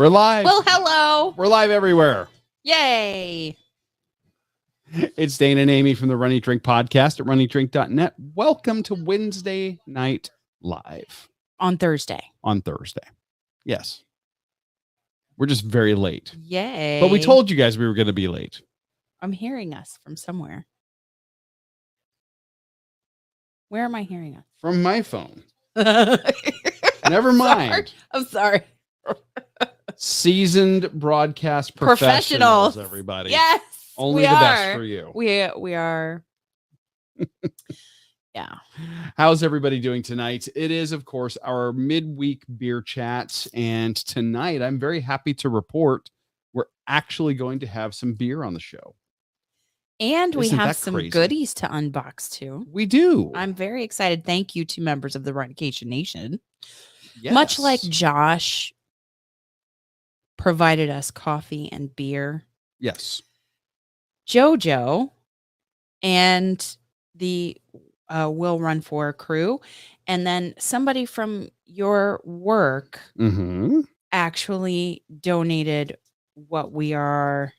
We're live. Well, hello. We're live everywhere. Yay. It's Dana and Amy from the Runny Drink podcast at runnydrink.net. Welcome to Wednesday Night Live. On Thursday. On Thursday. Yes. We're just very late. Yay. But we told you guys we were going to be late. I'm hearing us from somewhere. Where am I hearing us? From my phone. Never mind. I'm sorry. Seasoned broadcast professionals, everybody. Yes. Only the best for you. We are. Yeah. How's everybody doing tonight? It is, of course, our midweek beer chats. And tonight, I'm very happy to report we're actually going to have some beer on the show. And we Isn't have that some crazy? goodies to unbox too. We do. I'm very excited. Thank you to members of the Runcation Nation. Yes. Much like Josh provided us coffee and beer. Yes. JoJo and the Will Run For crew, and then somebody from your work actually donated what we are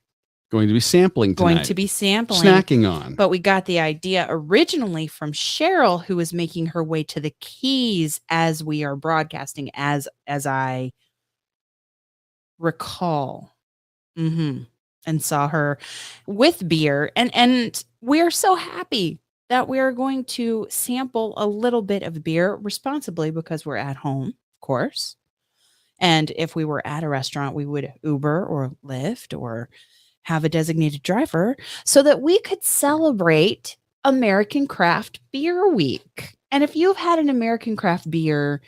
going to be sampling tonight. Going to be sampling. Snacking on. But we got the idea originally from Cheryl, who is making her way to the Keys as we are broadcasting, as I recall. And saw her with beer. And we're so happy that we are going to sample a little bit of beer responsibly because we're at home, of course. And if we were at a restaurant, we would Uber or Lyft or have a designated driver so that we could celebrate American Craft Beer Week. And if you've had an American Craft Beer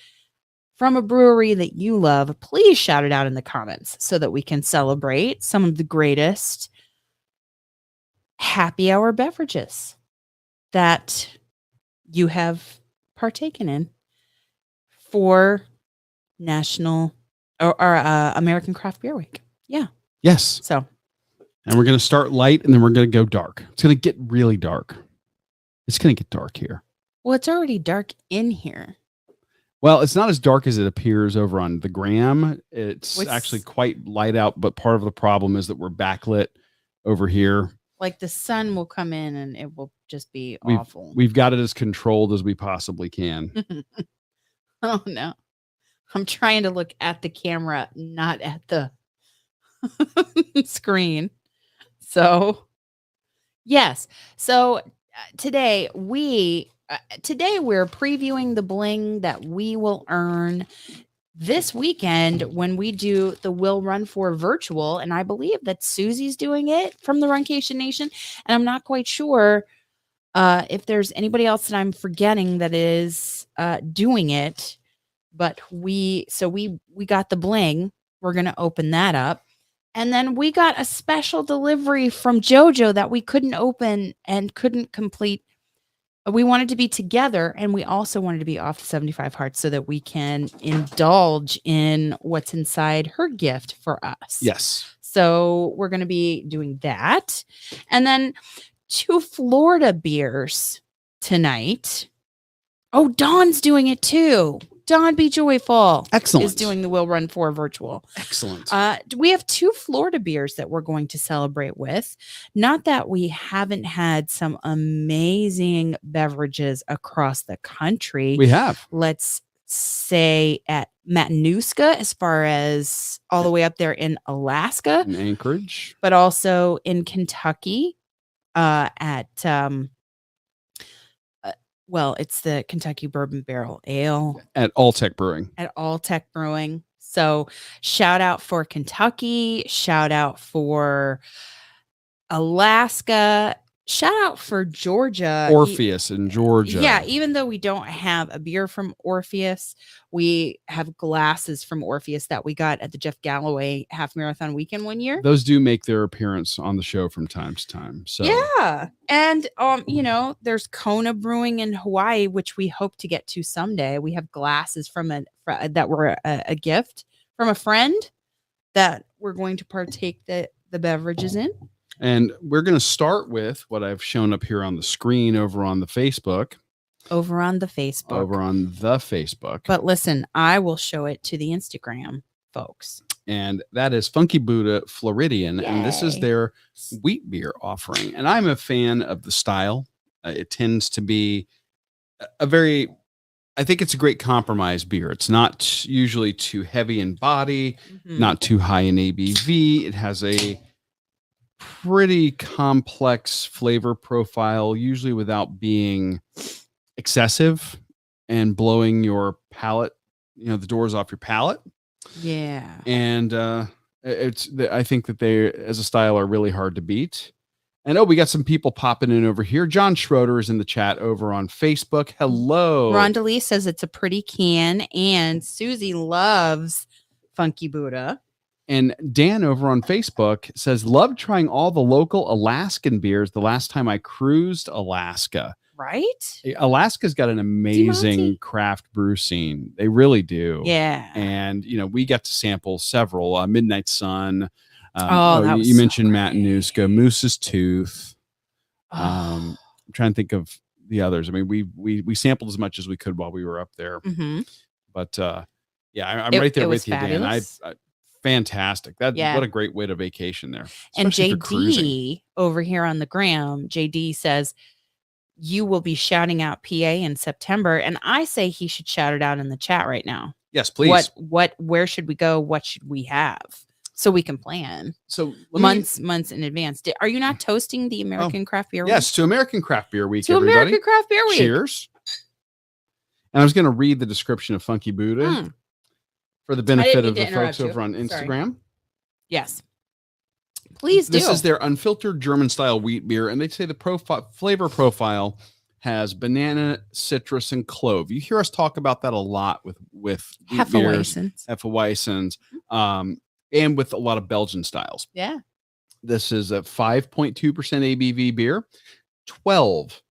from a brewery that you love, please shout it out in the comments so that we can celebrate some of the greatest happy hour beverages that you have partaken in for National or American Craft Beer Week. Yeah. Yes. So. And we're going to start light and then we're going to go dark. It's going to get really dark. It's going to get dark here. Well, it's already dark in here. Well, it's not as dark as it appears over on the gram. It's actually quite light out, but part of the problem is that we're backlit over here. Like the sun will come in and it will just be awful. We've got it as controlled as we possibly can. Oh, no. I'm trying to look at the camera, not at the screen. So, yes. So today we're previewing the bling that we will earn this weekend when we do the Will Run For virtual. And I believe that Susie's doing it from the Runcation Nation. And I'm not quite sure if there's anybody else that I'm forgetting that is doing it. But we got the bling. We're going to open that up. And then we got a special delivery from JoJo that we couldn't open and couldn't complete. We wanted to be together, and we also wanted to be off to 75 Hearts so that we can indulge in what's inside her gift for us. Yes. So we're going to be doing that. And then 2 Florida beers tonight. Oh, Dawn's doing it too. Dawn Be Joyful. Excellent. Is doing the Will Run For virtual. Excellent. We have 2 Florida beers that we're going to celebrate with. Not that we haven't had some amazing beverages across the country. We have. Let's say at Matanuska, as far as all the way up there in Alaska. In Anchorage. But also in Kentucky at... well, it's the Kentucky Bourbon Barrel Ale. At Alltech Brewing. At Alltech Brewing. So shout out for Kentucky. Shout out for Alaska. Shout out for Georgia. Orpheus in Georgia. Yeah, even though we don't have a beer from Orpheus, we have glasses from Orpheus that we got at the Jeff Galloway Half Marathon Weekend one year. Those do make their appearance on the show from time to time. So yeah. And there's Kona Brewing in Hawaii, which we hope to get to someday. We have glasses that were a gift from a friend that we're going to partake the beverages in. And we're going to start with what I've shown up here on the screen over on the Facebook. Over on the Facebook. Over on the Facebook. But listen, I will show it to the Instagram folks. and that is Funky Buddha Floridian, and this is Yay. their wheat beer offering. And I'm a fan of the style. It tends to be a very, I think it's a great compromise beer. It's not usually too heavy in body, Mhm. not too high in ABV. It has a pretty complex flavor profile, usually without being excessive and blowing your palate, the doors off your palate. Yeah. And I think that they, as a style, are really hard to beat. And we got some people popping in over here. John Schroeder is in the chat over on Facebook. Hello. Rhonda Lee says it's a pretty can, and Susie loves Funky Buddha. And Dan over on Facebook says, love trying all the local Alaskan beers the last time I cruised Alaska. Right? Alaska's got an amazing Monty? craft brew scene. They really do. Yeah. And, we got to sample several. Midnight Sun. That was you mentioned so Matanuska, Moose's Tooth. Oh. I'm trying to think of the others. I mean, we sampled as much as we could while we were up there. Mm-hmm. But yeah, I'm right there with you, fabulous. Dan. Fantastic. What a great way to vacation there. And JD over here on the gram, JD says you will be shouting out PA in September, and I say he should shout it out in the chat right now. Yes, please. Where should we go? What should we have? So we can plan. So months in advance. Are you not toasting the American Craft Beer Week? Yes, to American Craft Beer Week, to everybody. American Craft Beer Week. Cheers. And I was going to read the description of Funky Buddha for the benefit of the folks over on Instagram. Sorry. Yes. Please do. This is their unfiltered German-style wheat beer, and they say the flavor profile has banana, citrus, and clove. You hear us talk about that a lot with Hefeweizens, and with a lot of Belgian styles. Yeah. This is a 5.2% ABV beer, 12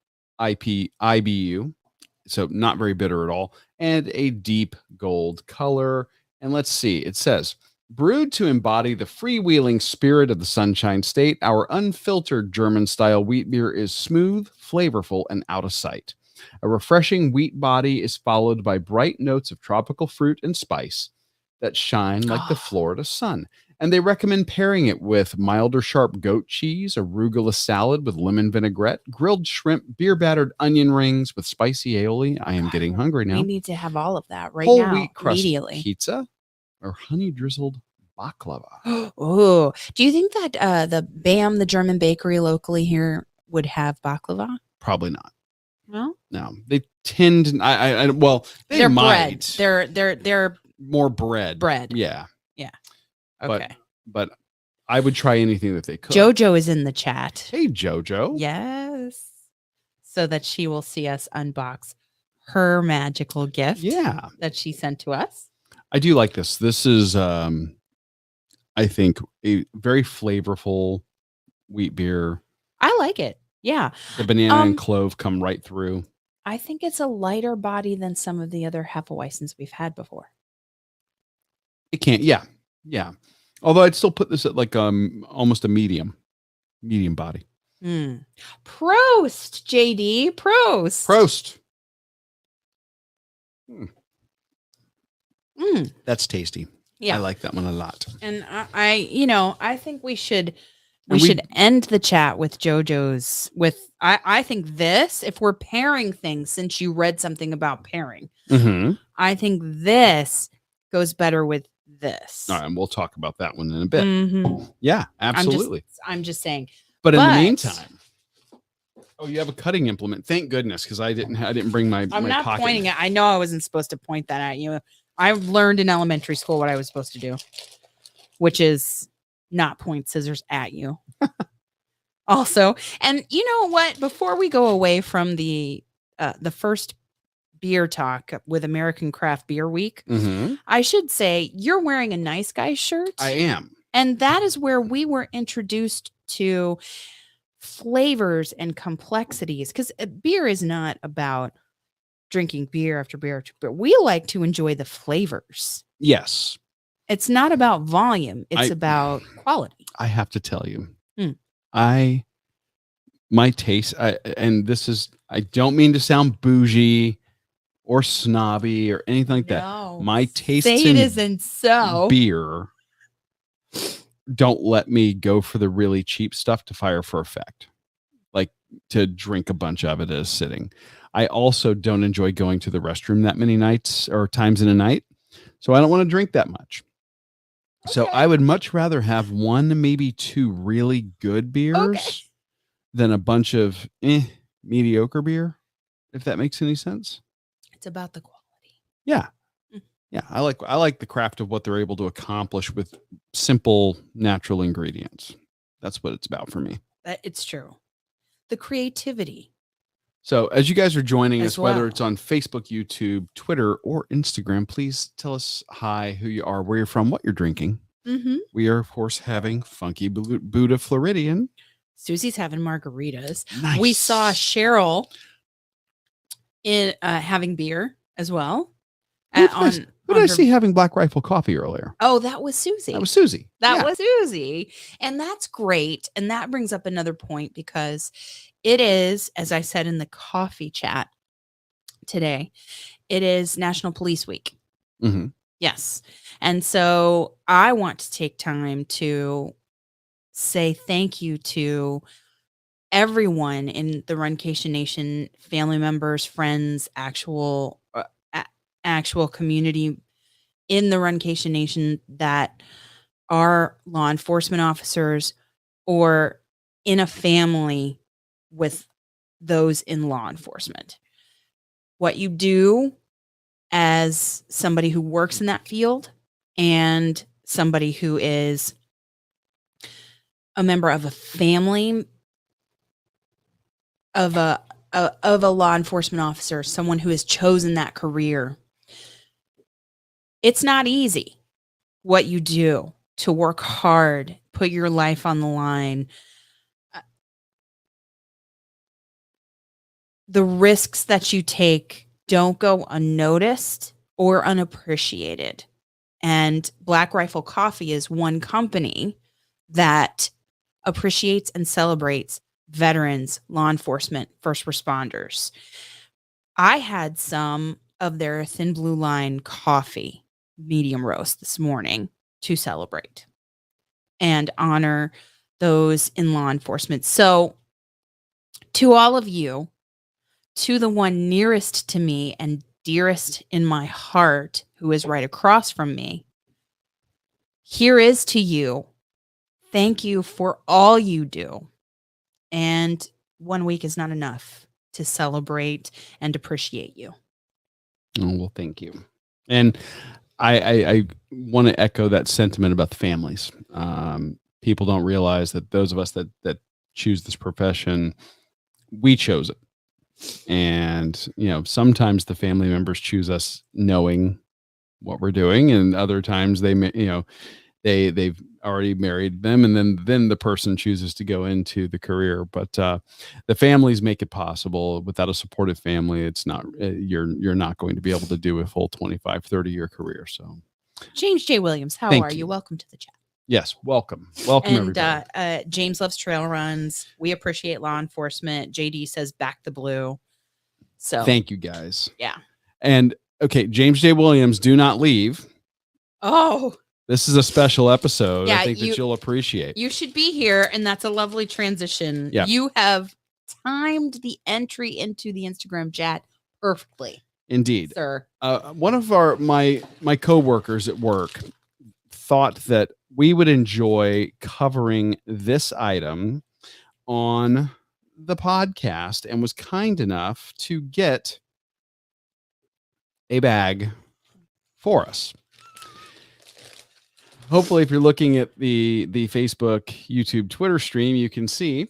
IBU, so not very bitter at all, and a deep gold color. And let's see, it says, brewed to embody the freewheeling spirit of the Sunshine State, our unfiltered German-style wheat beer is smooth, flavorful, and out of sight. A refreshing wheat body is followed by bright notes of tropical fruit and spice that shine like the Florida sun. And they recommend pairing it with milder sharp goat cheese, arugula salad with lemon vinaigrette, grilled shrimp, beer-battered onion rings with spicy aioli. I am getting hungry now. We need to have all of that right Whole now, wheat crust immediately. Pizza or honey-drizzled baklava. Oh, do you think that the German bakery locally here would have baklava? Probably not. No, they tend. They're might. Bread. They're more bread. Yeah. Okay. But I would try anything that they could. Jojo is in the chat. Hey, Jojo. Yes. So that she will see us unbox her magical gift. Yeah. That she sent to us. I do like this. This is, I think, a very flavorful wheat beer. I like it. Yeah. The banana and clove come right through. I think it's a lighter body than some of the other Hefeweizens we've had before. It can't. Yeah. Yeah. Although I'd still put this at like almost a medium body. Prost, JD. Prost. That's tasty. Yeah. I like that one a lot. And I think we should end the chat with JoJo's I think this, if we're pairing things, since you read something about pairing, I think this goes better with this. All right, and we'll talk about that one in a bit. Yeah, absolutely. I'm just saying. But in the meantime, you have a cutting implement. Thank goodness, because I didn't bring my. I'm my not pocket. pointing it. I know I wasn't supposed to point that at you. I learned in elementary school what I was supposed to do, which is not point scissors at you. Also, and you know what? Before we go away from the first beer talk with American Craft Beer Week, I should say you're wearing a Nice Guy shirt. I am. And that is where we were introduced to flavors and complexities, because beer is not about drinking beer after beer after beer. We like to enjoy the flavors. Yes. It's not about volume. It's about quality. I have to tell you, my taste, and this is, I don't mean to sound bougie or snobby or anything like that. My taste in beer don't let me go for the really cheap stuff to fire for effect, like to drink a bunch of it as sitting. I also don't enjoy going to the restroom that many nights or times in a night. So I don't want to drink that much. So Okay. I would much rather have one, maybe two really good beers than a bunch of mediocre beer, if that makes any sense. It's about the quality. Yeah. Mm. Yeah. I like the craft of what they're able to accomplish with simple natural ingredients. That's what it's about for me. It's true. The creativity. So as you guys are joining As us, whether well. it's on Facebook, YouTube, Twitter, or Instagram, please tell us hi, who you are, where you're from, what you're drinking. Mm-hmm. We are, of course, having Funky Buddha Floridian. Susie's having margaritas. Nice. We saw Cheryl in having beer as well. Who did I see having Black Rifle coffee earlier? Oh, that was Susie. That was Susie. That was Susie. And that's great. And that brings up another point because it is, as I said in the coffee chat today, it is National Police Week. Mm-hmm. Yes. And so I want to take time to say thank you to everyone in the Runcation Nation, family members, friends, actual community in the Runcation Nation that are law enforcement officers or in a family with those in law enforcement. What you do as somebody who works in that field and somebody who is a member of a family of a law enforcement officer, someone who has chosen that career. It's not easy what you do to work hard, put your life on the line. The risks that you take don't go unnoticed or unappreciated. And Black Rifle Coffee is one company that appreciates and celebrates veterans, law enforcement, first responders. I had some of their Thin Blue Line coffee, medium roast, this morning to celebrate and honor those in law enforcement. So to all of you, to the one nearest to me and dearest in my heart, who is right across from me, here is to you. Thank you for all you do. And 1 week is not enough to celebrate and appreciate you. Oh, well, thank you. And I want to echo that sentiment about the families. People don't realize that those of us that choose this profession, we chose it. And, sometimes the family members choose us knowing what we're doing. And other times they've already married them. And then the person chooses to go into the career. But the families make it possible. Without a supportive family, it's not, you're not going to be able to do a full 25, 30-year career. So James J. Williams, how are you? Welcome to the chat. Yes, welcome. Welcome, and, everybody. James loves trail runs. We appreciate law enforcement. JD says back the blue. So thank you, guys. Yeah. And okay, James J. Williams, do not leave. Oh, this is a special episode. Yeah, I think that you'll appreciate. You should be here, and that's a lovely transition. Yeah. You have timed the entry into the Instagram chat perfectly. Indeed, sir. One of my coworkers at work thought that we would enjoy covering this item on the podcast and was kind enough to get a bag for us. Hopefully, if you're looking at the Facebook, YouTube, Twitter stream, you can see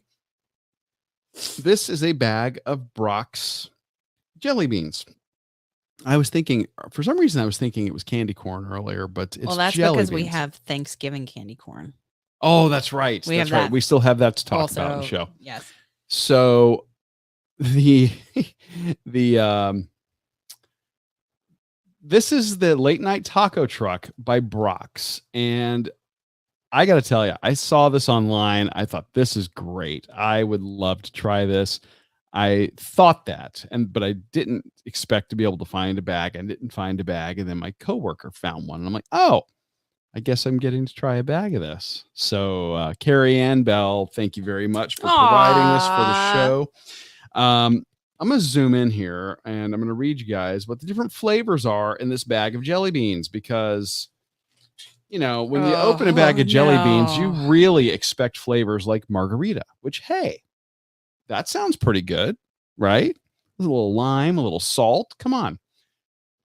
this is a bag of Brock's jelly beans. I was thinking, for some reason, it was candy corn earlier, but it's that's jelly because beans. we have Thanksgiving candy corn. Oh, that's right. We that's have right. that. We still have that to talk Also, about on the show. Yes. So this is the late night taco truck by Brock's. And I got to tell you, I saw this online. I thought, this is great. I would love to try this. I thought that, but I didn't expect to be able to find a bag. I didn't find a bag. And then my coworker found one. And I'm like, oh, I guess I'm getting to try a bag of this. So, Carrie Ann Bell, thank you very much for providing this for the Aw. show. I'm going to zoom in here and I'm going to read you guys what the different flavors are in this bag of jelly beans because, you know, when you open a bag of jelly beans, you really expect flavors like margarita, which, hey, that sounds pretty good, right? A little lime, a little salt. Come on.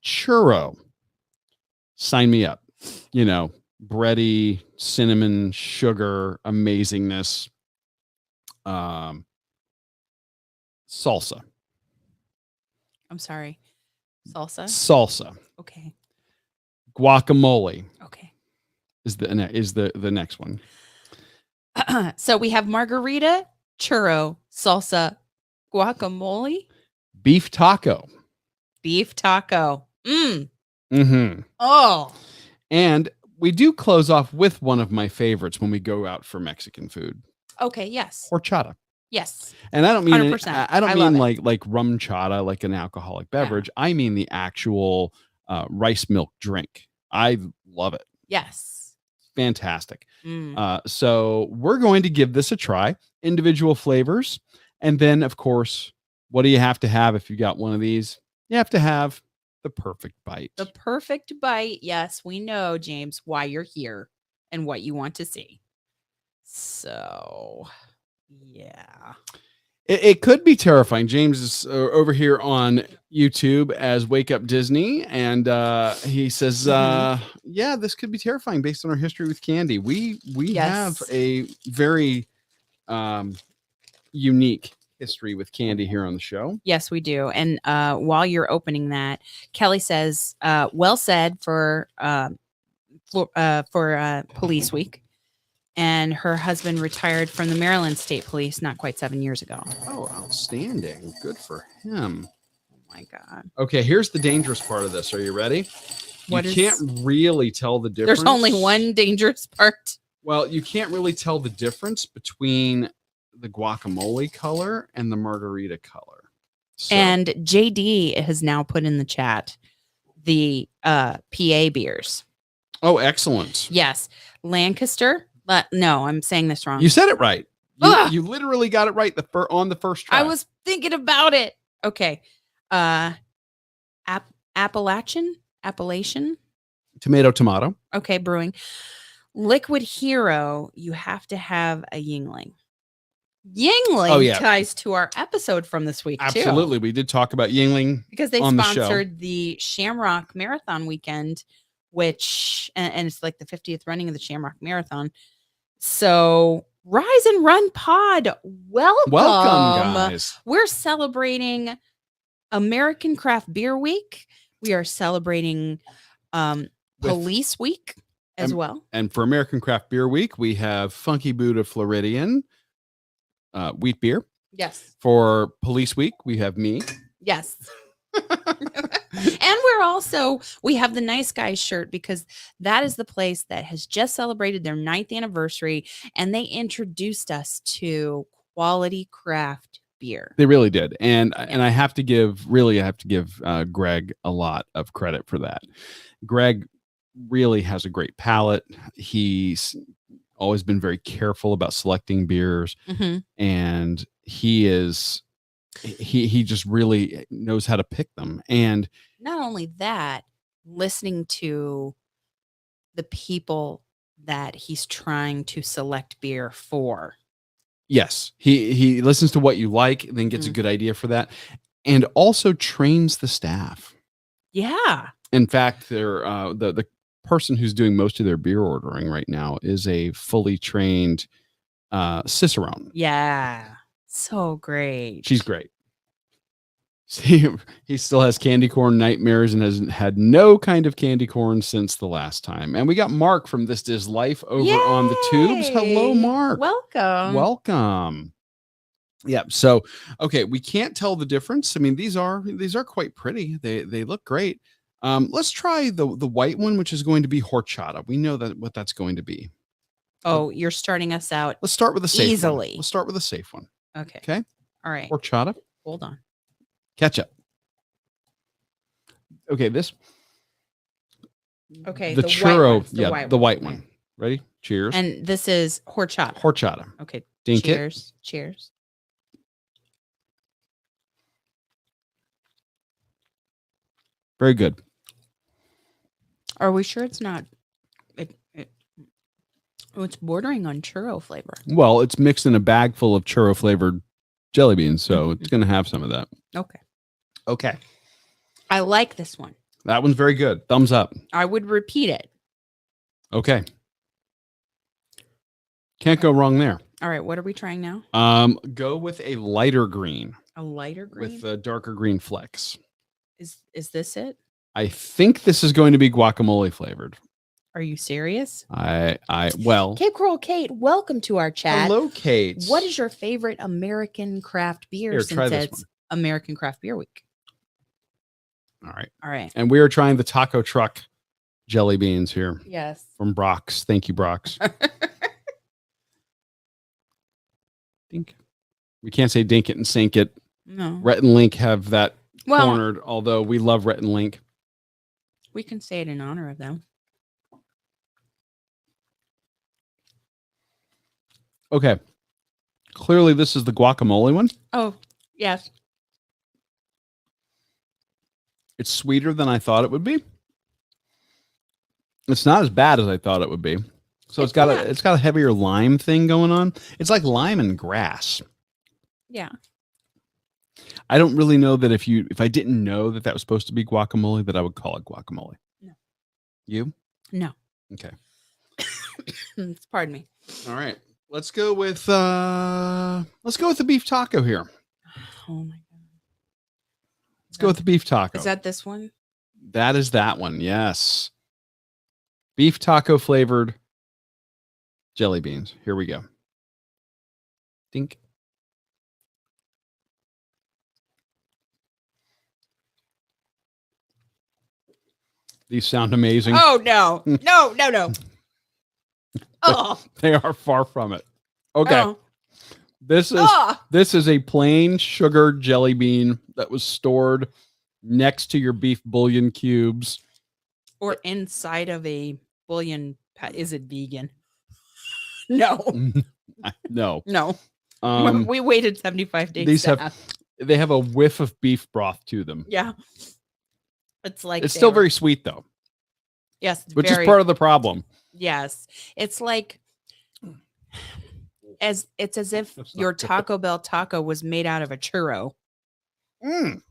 Churro. Sign me up. You know, bready, cinnamon, sugar, amazingness. Salsa. I'm sorry. Salsa. Okay. Guacamole Okay. is the next one. So we have margarita, churro, salsa, guacamole, Beef taco. beef taco. Mm-hmm. Oh. And we do close off with one of my favorites when we go out for Mexican food. Okay. Yes. Horchata. Yes. And I don't mean 100%. I don't I love mean it. like rum chata, like an alcoholic beverage. I mean the actual rice milk drink. I love it. Yes. Fantastic. So we're going to give this a try. Individual flavors. And then, of course, what do you have to have if you got one of these? You have to have the perfect bite. The perfect bite. Yes, we know, James, why you're here and what you want to see. So, yeah. It could be terrifying. James is over here on YouTube as Wake Up Disney, and he says, "Yeah, this could be terrifying based on our history with candy. We have a very unique history with candy here on the show. Yes, we do. And while you're opening that, Kelly says, "Well said for Police Week." And her husband retired from the Maryland State Police not quite 7 years ago. Oh, outstanding. Good for him. Oh, my God. Okay, here's the dangerous part of this. Are you ready? You can't really tell the difference. There's only one dangerous part. Well, you can't really tell the difference between the guacamole color and the margarita color. So. And JD has now put in the chat the PA beers. Oh, excellent. Yes. Lancaster. No, I'm saying this wrong. You said it right. You literally got it right on the first try. I was thinking about it. Okay. Appalachian. Tomato. Okay, brewing. Liquid Hero, you have to have a Yingling. Ties to our episode from this week, Absolutely. too. We did talk about Yingling because they sponsored the Shamrock Marathon weekend, which, and it's like the 50th running of the Shamrock Marathon. So Rise and Run Pod, welcome, guys. We're celebrating American Craft Beer Week. We are celebrating Police Week as well. And for American Craft Beer Week, we have Funky Buddha Floridian wheat beer. Yes. For Police Week, we have me. Yes. And we have the Nice Guys shirt because that is the place that has just celebrated their 9th anniversary and they introduced us to quality craft beer. They really did. And I have to give Greg a lot of credit for that. Greg really has a great palate. He's always been very careful about selecting beers, and he just really knows how to pick them. And not only that, listening to the people that he's trying to select beer for. Yes, he listens to what you like, then gets a good idea for that, and also trains the staff. Yeah. In fact, they're the person who's doing most of their beer ordering right now is a fully trained cicerone. Yeah. So great. She's great. He still has candy corn nightmares and has had no kind of candy corn since the last time. And we got Mark from This Is Life over on the tubes. Hello, Mark. Welcome. Yeah. So, okay, we can't tell the difference. I mean, these are quite pretty. They look great. Let's try the white one, which is going to be horchata. We know what that's going to be. Oh, you're starting us out. Let's start with a safe easily. one. Let's start with a safe one. Okay. All right. Horchata. Hold on. Ketchup. Okay, this Okay, the the white churro, ones, the white the white ones, okay. one. Ready? Cheers. And this is horchata. Horchata. Okay. Dink it. Cheers. Cheers. Very good. Are we sure it's not? It's bordering on churro flavor. Well, it's mixed in a bag full of churro flavored jelly beans, so it's going to have some of that. Okay. Okay. I like this one. That one's very good. Thumbs up. I would repeat it. Okay. Can't go wrong there. All right. What are we trying now? Go with a lighter green A lighter green. with a darker green flecks. Is this it? I think this is going to be guacamole flavored. Are you serious? Well. Cape Coral Kate, welcome to our chat. Hello, Kate. What is your favorite American craft beer Here, since try this it's American Craft Beer Week? All right. All right. And we are trying the taco truck jelly beans here Yes. from Brock's. Thank you, Brock's. Dink. We can't say dink it and sink it. No. Rhett and Link have that Well, cornered, although we love Rhett and Link. we can say it in honor of them. Okay. Clearly, this is the guacamole one. Oh, yes. It's sweeter than I thought it would be. It's not as bad as I thought it would be. So it's got a heavier lime thing going on. It's like lime and grass. Yeah. I don't really know that if I didn't know that was supposed to be guacamole, that I would call it guacamole. No. You? No. Okay. Pardon me. All right. Let's go with the beef taco here. Oh my god. Let's go with the beef taco. Is that this one? That is that one. Yes. Beef taco flavored jelly beans. Here we go. Dink. These sound amazing. Oh no. No. Oh. They are far from it. Okay. Oh. This is a plain sugar jelly bean that was stored next to your beef bouillon cubes. Or inside of a bouillon. Is it vegan? No. No. No. We waited 75 days. They have a whiff of beef broth to them. Yeah. It's like it's still very sweet though. Yes. Which is part of the problem. Yes. It's like it's as if your Taco Bell taco was made out of a churro. Mm.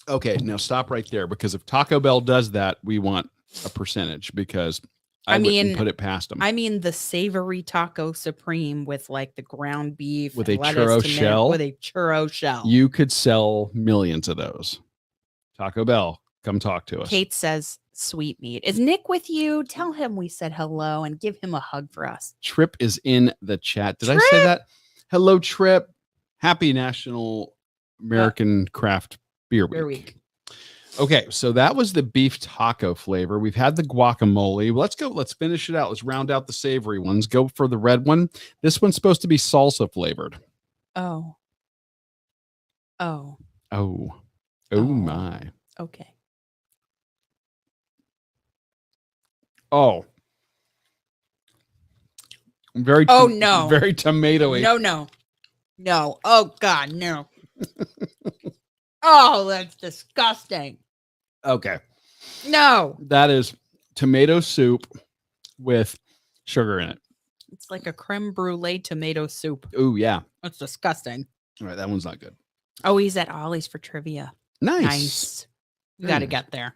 Okay, now stop right there, because if Taco Bell does that, we want a percentage, because I wouldn't put it past them. I mean the savory taco supreme with like the ground beef with a lettuce, churro shell. With a churro shell. You could sell millions of those. Taco Bell, come talk to us. Kate says sweet meat. Is Nick with you? Tell him we said hello and give him a hug for us. Trip is in the chat. Did I say that? Hello, Trip. Happy National American Craft Beer Week. Okay, so that was the beef taco flavor. We've had the guacamole. Let's go. Let's finish it out. Let's round out the savory ones. Go for the red one. This one's supposed to be salsa flavored. Oh my. Okay. Oh. Very no. Very tomatoey. No. Oh god, no. Oh, that's disgusting. Okay. No. That is tomato soup with sugar in it. It's like a creme brulee tomato soup. Oh, yeah. That's disgusting. All right, that one's not good. Oh, he's at Ollie's for trivia. Nice. We got to get there.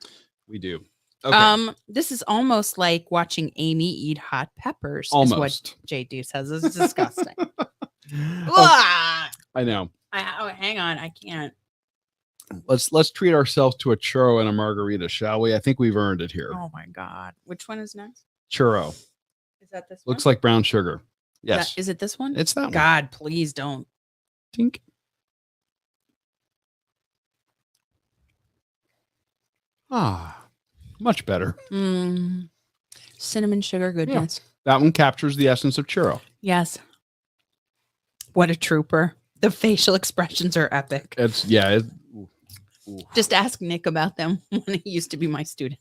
We do. Okay. This is almost like watching Amy eat hot peppers. Almost. Is what J.D. says. It's disgusting. I know. Hang on. I can't. Let's treat ourselves to a churro and a margarita, shall we? I think we've earned it here. Oh my god. Which one is next? Churro. Is that this one? Looks like brown sugar. Yes. Is it this one? It's that one. God, please don't. Tink. Much better. Cinnamon sugar goodness. Yeah. That one captures the essence of churro. Yes. What a trooper. The facial expressions are epic. Ooh. Just ask Nick about them when he used to be my student.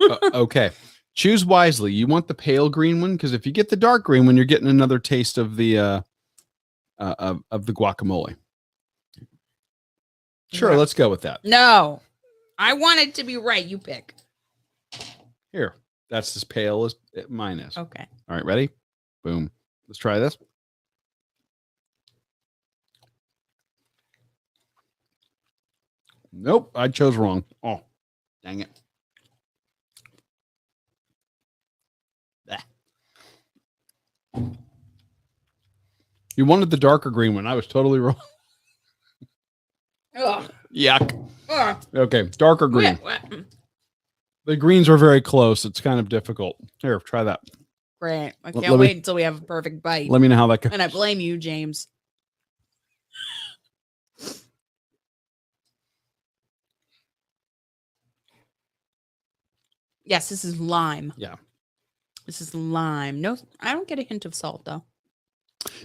Okay. Choose wisely. You want the pale green one because if you get the dark green one, you're getting another taste of the of the guacamole. Sure, Yeah. let's go with that. No, I want it to be right. You pick. Here, that's as pale as mine is. Okay. All right, ready? Boom. Let's try this. Nope, I chose wrong. Oh, dang it. Blech. You wanted the darker green one. I was totally wrong. Ugh. Yuck. Ugh. Okay, darker green. The greens are very close. It's kind of difficult. Here, try that. Great. I Let can't me- wait until we have a perfect bite. Let me know how that goes. And I blame you, James. Yes, this is lime. Yeah. This is lime. No, I don't get a hint of salt though.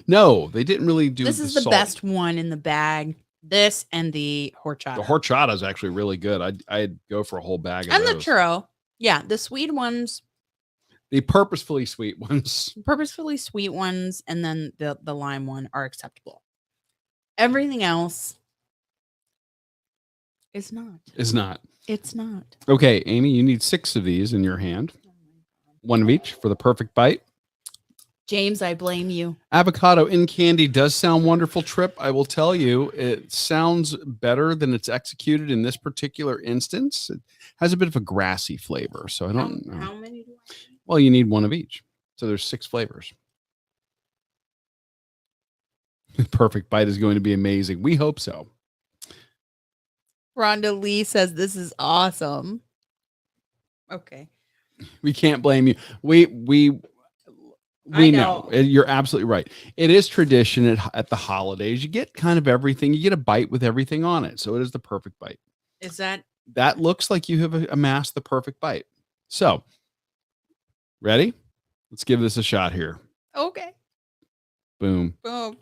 No, they didn't really do This is the salt. best one in the bag. This and the horchata. The horchata is actually really good. I'd go for a whole bag of and the those. churro. Yeah, the sweet ones, The purposefully sweet ones. purposefully sweet ones, and then the lime one are acceptable. Everything else is not. Is not. It's not. Okay, Amy, you need 6 of these in your hand. One of each for the perfect bite. James, I blame you. Avocado in candy does sound wonderful, Trip. I will tell you, it sounds better than it's executed in this particular instance. It has a bit of a grassy flavor, so I don't know. How many do I need? Well, you need one of each. So there's 6 flavors. The perfect bite is going to be amazing. We hope so. Rhonda Lee says this is awesome. Okay. We can't blame you. We I know. know. You're absolutely right. It is tradition at the holidays. You get kind of everything. You get a bite with everything on it. So it is the perfect bite. Is that That looks like you have amassed the perfect bite. So, ready? Let's give this a shot here. okay? Boom. Boom.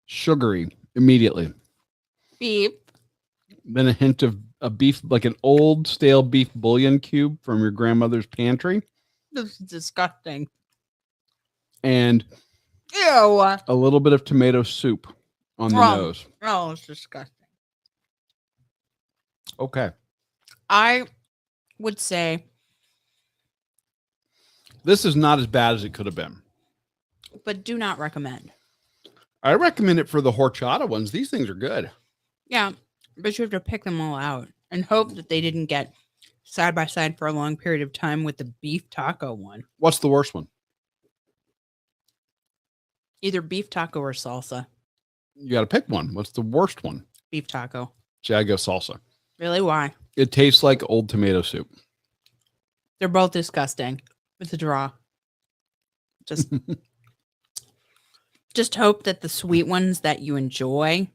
Sugary immediately. Beep. Then a hint of a beef, like an old stale beef bouillon cube from your grandmother's pantry. This is disgusting. And Ew. a little bit of tomato soup on the Wrong. nose. Oh, it's disgusting. Okay. I would say, This is not as bad as it could have been. but do not recommend. I recommend it for the horchata ones. These things are good. Yeah, but you have to pick them all out and hope that they didn't get side by side for a long period of time with the beef taco one. What's the worst one? Either beef taco or salsa. You got to pick one. What's the worst one? Beef taco. See, I go salsa. Really? Why? It tastes like old tomato soup. They're both disgusting. It's a draw. Just hope that the sweet ones that you enjoy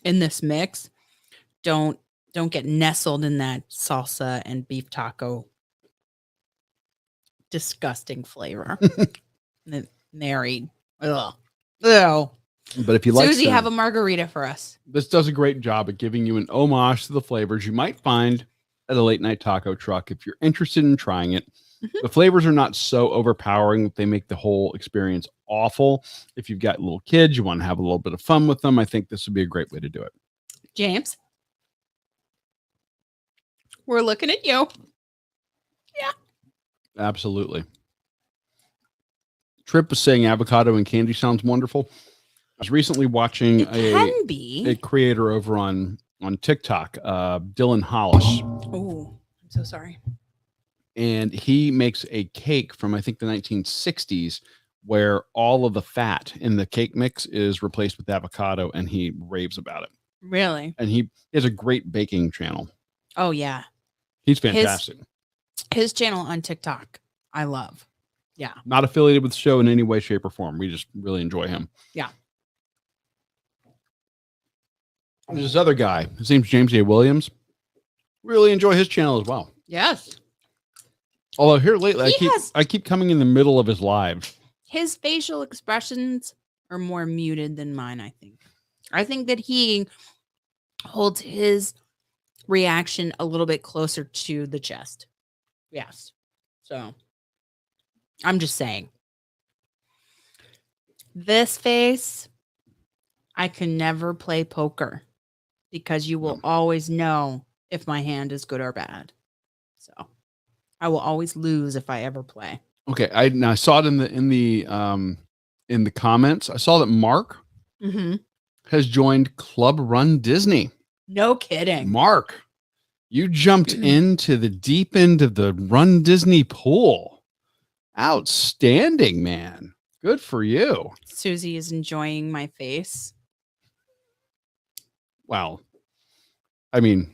in this mix don't get nestled in that salsa and beef taco disgusting flavor. Married. Ugh. Ew. But if you like Susie, some- have a margarita for us. this does a great job at giving you an homage to the flavors you might find at a late night taco truck if you're interested in trying it. The flavors are not so overpowering that they make the whole experience awful. If you've got little kids, you want to have a little bit of fun with them, I think this would be a great way to do it. James, we're looking at you. Absolutely. Trip was saying avocado and candy sounds wonderful. I was recently watching It can be. a creator over on TikTok, Dylan Hollis, Oh, I'm so sorry. and he makes a cake from I think the 1960s where all of the fat in the cake mix is replaced with avocado, and he raves about it. Really? And he has a great baking channel. Oh, yeah. He's fantastic. His channel on TikTok, I love. Yeah. Not affiliated with the show in any way, shape, or form. We just really enjoy him. Yeah. There's this other guy. His name's James A. Williams. Really enjoy his channel as well. Yes. Although here lately, He I keep coming in the middle of his live. His facial expressions are more muted than mine, I think. I think that he holds his reaction a little bit closer to the chest. Yes. So I'm just saying. This face, I can never play poker because you will always know if my hand is good or bad. So I will always lose if I ever play. Okay, I saw it in the comments. I saw that Mark has joined Club Run Disney. No kidding. Mark, you jumped into the deep end of the Run Disney pool. Outstanding, man. Good for you. Susie is enjoying my face. Well, I mean,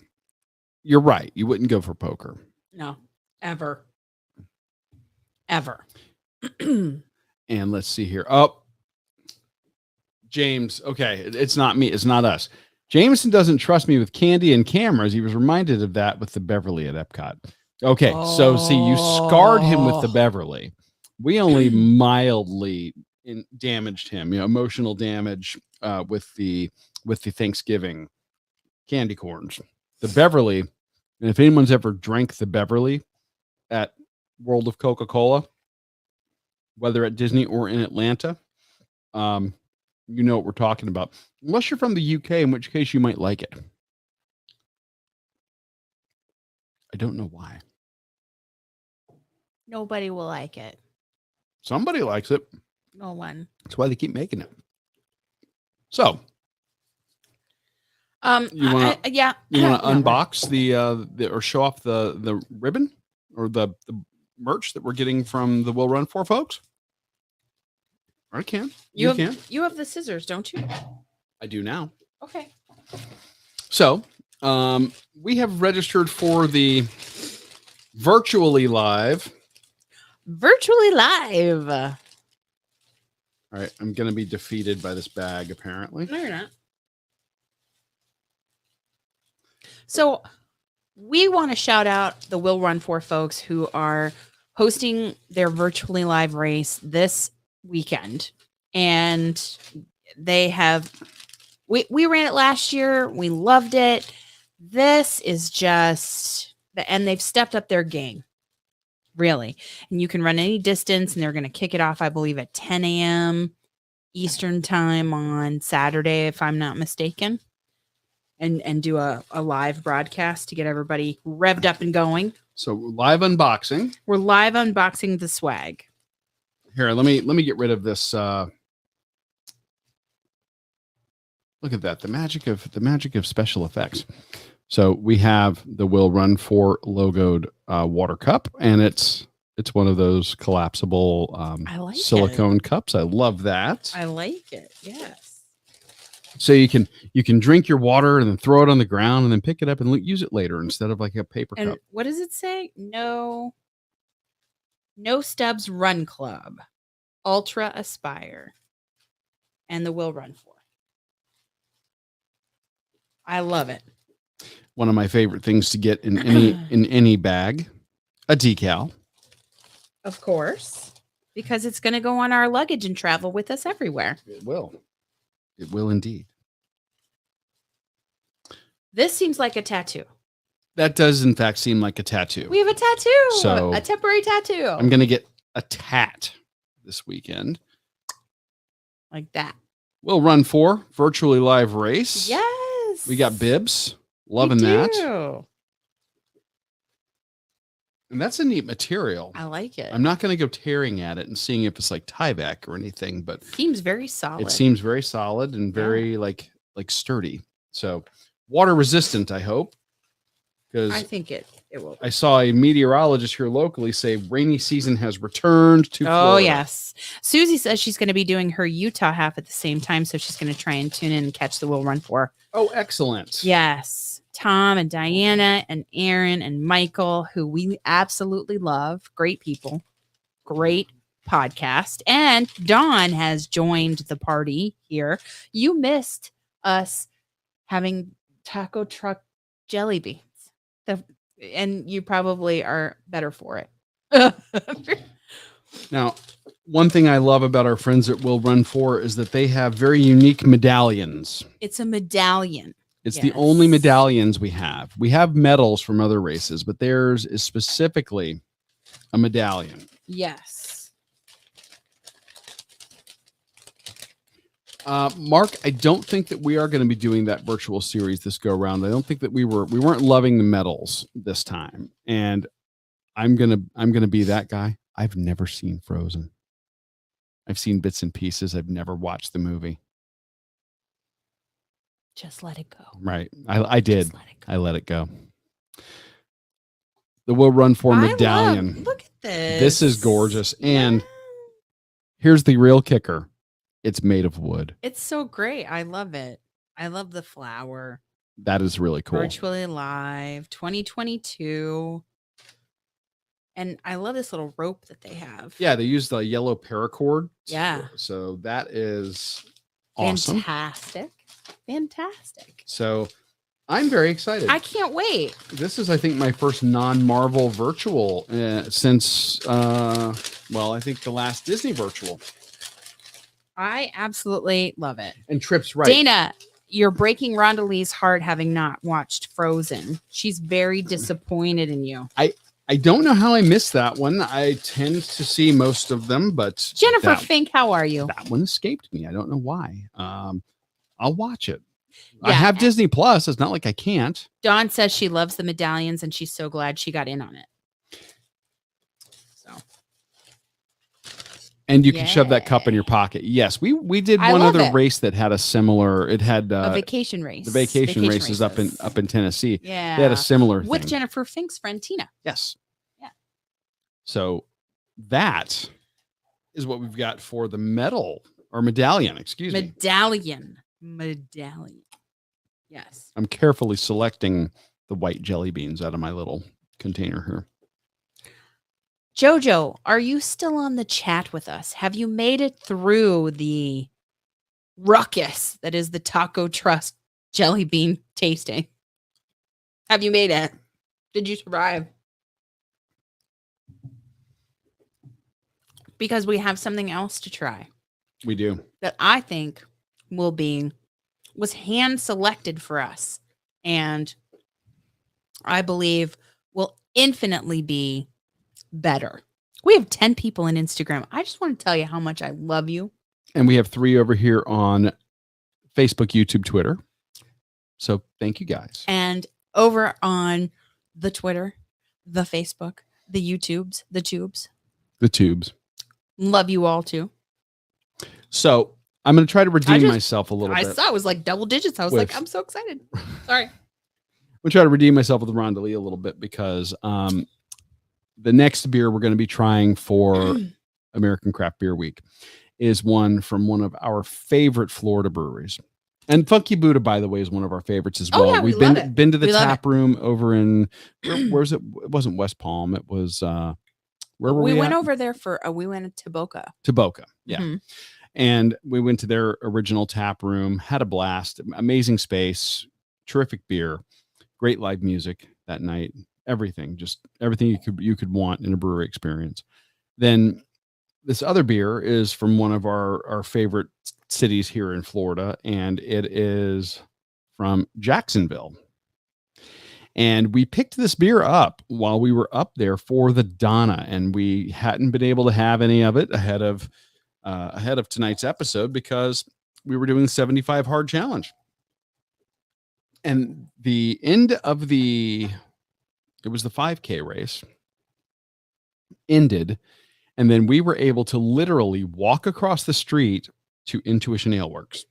you're right. You wouldn't go for poker. No, ever. Ever. And let's see here. Oh, James. Okay. It's not me. It's not us. Jameson doesn't trust me with candy and cameras. He was reminded of that with the Beverly at Epcot. Okay. So see, you scarred him with the Beverly. We only mildly damaged him, emotional damage with the Thanksgiving candy corns. The Beverly, and if anyone's ever drank the Beverly at World of Coca-Cola, whether at Disney or in Atlanta, you know what we're talking about. Unless you're from the UK, in which case you might like it. I don't know why. Nobody will like it. Somebody likes it. No one. That's why they keep making it. So, you want to unbox the or show off the ribbon or the merch that we're getting from the Will Run For folks? I can. You can. You have the scissors, don't you? I do now. Okay. So, we have registered for the virtually live. Virtually live. All right, I'm going to be defeated by this bag, apparently. No, you're not. So we want to shout out the Will Run For folks who are hosting their virtually live race this weekend. And they have, we ran it last year. We loved it. This is just, and they've stepped up their game. Really. And you can run any distance, and they're going to kick it off, I believe, at 10 a.m. Eastern time on Saturday, if I'm not mistaken, and do a live broadcast to get everybody revved up and going. So live unboxing. We're live unboxing the swag. Here, let me get rid of this. Look at that. The magic of special effects. So we have the Will Run For logoed water cup, and it's one of those collapsible silicone cups. I love that. I like it. Yes. So you can drink your water and then throw it on the ground and then pick it up and use it later instead of like a paper cup. What does it say? No Stubs Run Club, Ultra Aspire, and the Will Run For. I love it. One of my favorite things to get in any bag, a decal. Of course, because it's going to go on our luggage and travel with us everywhere. It will. It will indeed. This seems like a tattoo. That does, in fact, seem like a tattoo. We have a tattoo. So a temporary tattoo. I'm going to get a tat this weekend. Like that. We'll run for virtually live race. Yes. We got bibs. Loving that. And that's a neat material. I like it. I'm not going to go tearing at it and seeing if it's like Tyvek or anything, but seems very solid. It seems very solid and very like sturdy. So water resistant, I hope. Because I think it will. I saw a meteorologist here locally say rainy season has returned to Florida. Oh, yes. Susie says she's going to be doing her Utah half at the same time, so she's going to try and tune in and catch the Will Run For. Oh, excellent. Yes. Tom and Diana and Aaron and Michael, who we absolutely love. Great people. Great podcast. And Dawn has joined the party here. You missed us having taco truck jelly beans. And you probably are better for it. Now, one thing I love about our friends at Will Run For is that they have very unique medallions. It's a medallion. It's the only medallions we have. We have medals from other races, but theirs is specifically a medallion. Yes. Mark, I don't think that we are going to be doing that virtual series this go around. I don't think that we weren't loving the medals this time. And I'm gonna be that guy. I've never seen Frozen. I've seen bits and pieces. I've never watched the movie. Just let it go. Right. I did. Let it go. I let it go. The Will Run For medallion. Look at this. This is gorgeous. And here's the real kicker. It's made of wood. It's so great. I love it. I love the flower. That is really cool. Virtually Live 2022. And I love this little rope that they have. Yeah, they use the yellow paracord. Yeah. So that is awesome. Fantastic. So I'm very excited. I can't wait. This is, I think, my first non-Marvel virtual since, I think the last Disney virtual. I absolutely love it. And Trip's right. Dana, you're breaking Rhonda Lee's heart having not watched Frozen. She's very disappointed in you. I don't know how I missed that one. I tend to see most of them, but Jennifer Fink, how are you? That one escaped me. I don't know why. I'll watch it. Yeah. I have Disney Plus. It's not like I can't. Dawn says she loves the medallions and she's so glad she got in on it. So. And you can shove that cup in your pocket. Yes, we did one other race that had a similar. It had a vacation race. The vacation races up in Tennessee. Yeah, they had a similar with thing. Jennifer Fink's friend Tina. Yes. Yeah. So that is what we've got for the medal or medallion. Excuse me. Medallion. Yes. I'm carefully selecting the white jelly beans out of my little container here. Jojo, are you still on the chat with us? Have you made it through the ruckus that is the Taco Trust jelly bean tasting? Have you made it? Did you survive? Because we have something else to try. We do. That I think was hand selected for us. And I believe will infinitely be better. We have 10 people on Instagram. I just want to tell you how much I love you. And we have 3 over here on Facebook, YouTube, Twitter. So thank you guys. And over on the Twitter, the Facebook, the YouTubes, the tubes. The tubes. Love you all too. So I'm going to try to redeem myself a little bit. I saw it was like double digits. I was like, I'm so excited. Sorry. I'm going to try to redeem myself with Rhonda Lee a little bit because the next beer we're going to be trying for American Craft Beer Week is one from one of our favorite Florida breweries. And Funky Buddha, by the way, is one of our favorites as well. Yeah, We've been to the tap room over in, where's it? It wasn't West Palm. It was, where were we? We went over there we went to Boca. To Boca, yeah. Mm-hmm. And we went to their original tap room, had a blast, amazing space, terrific beer, great live music that night. Everything you could want in a brewery experience. Then this other beer is from one of our favorite cities here in Florida, and it is from Jacksonville. And we picked this beer up while we were up there for the Donna, and we hadn't been able to have any of it ahead of tonight's episode because we were doing the 75 hard challenge. And the end of it was the 5K race ended. And then we were able to literally walk across the street to Intuition Ale Works.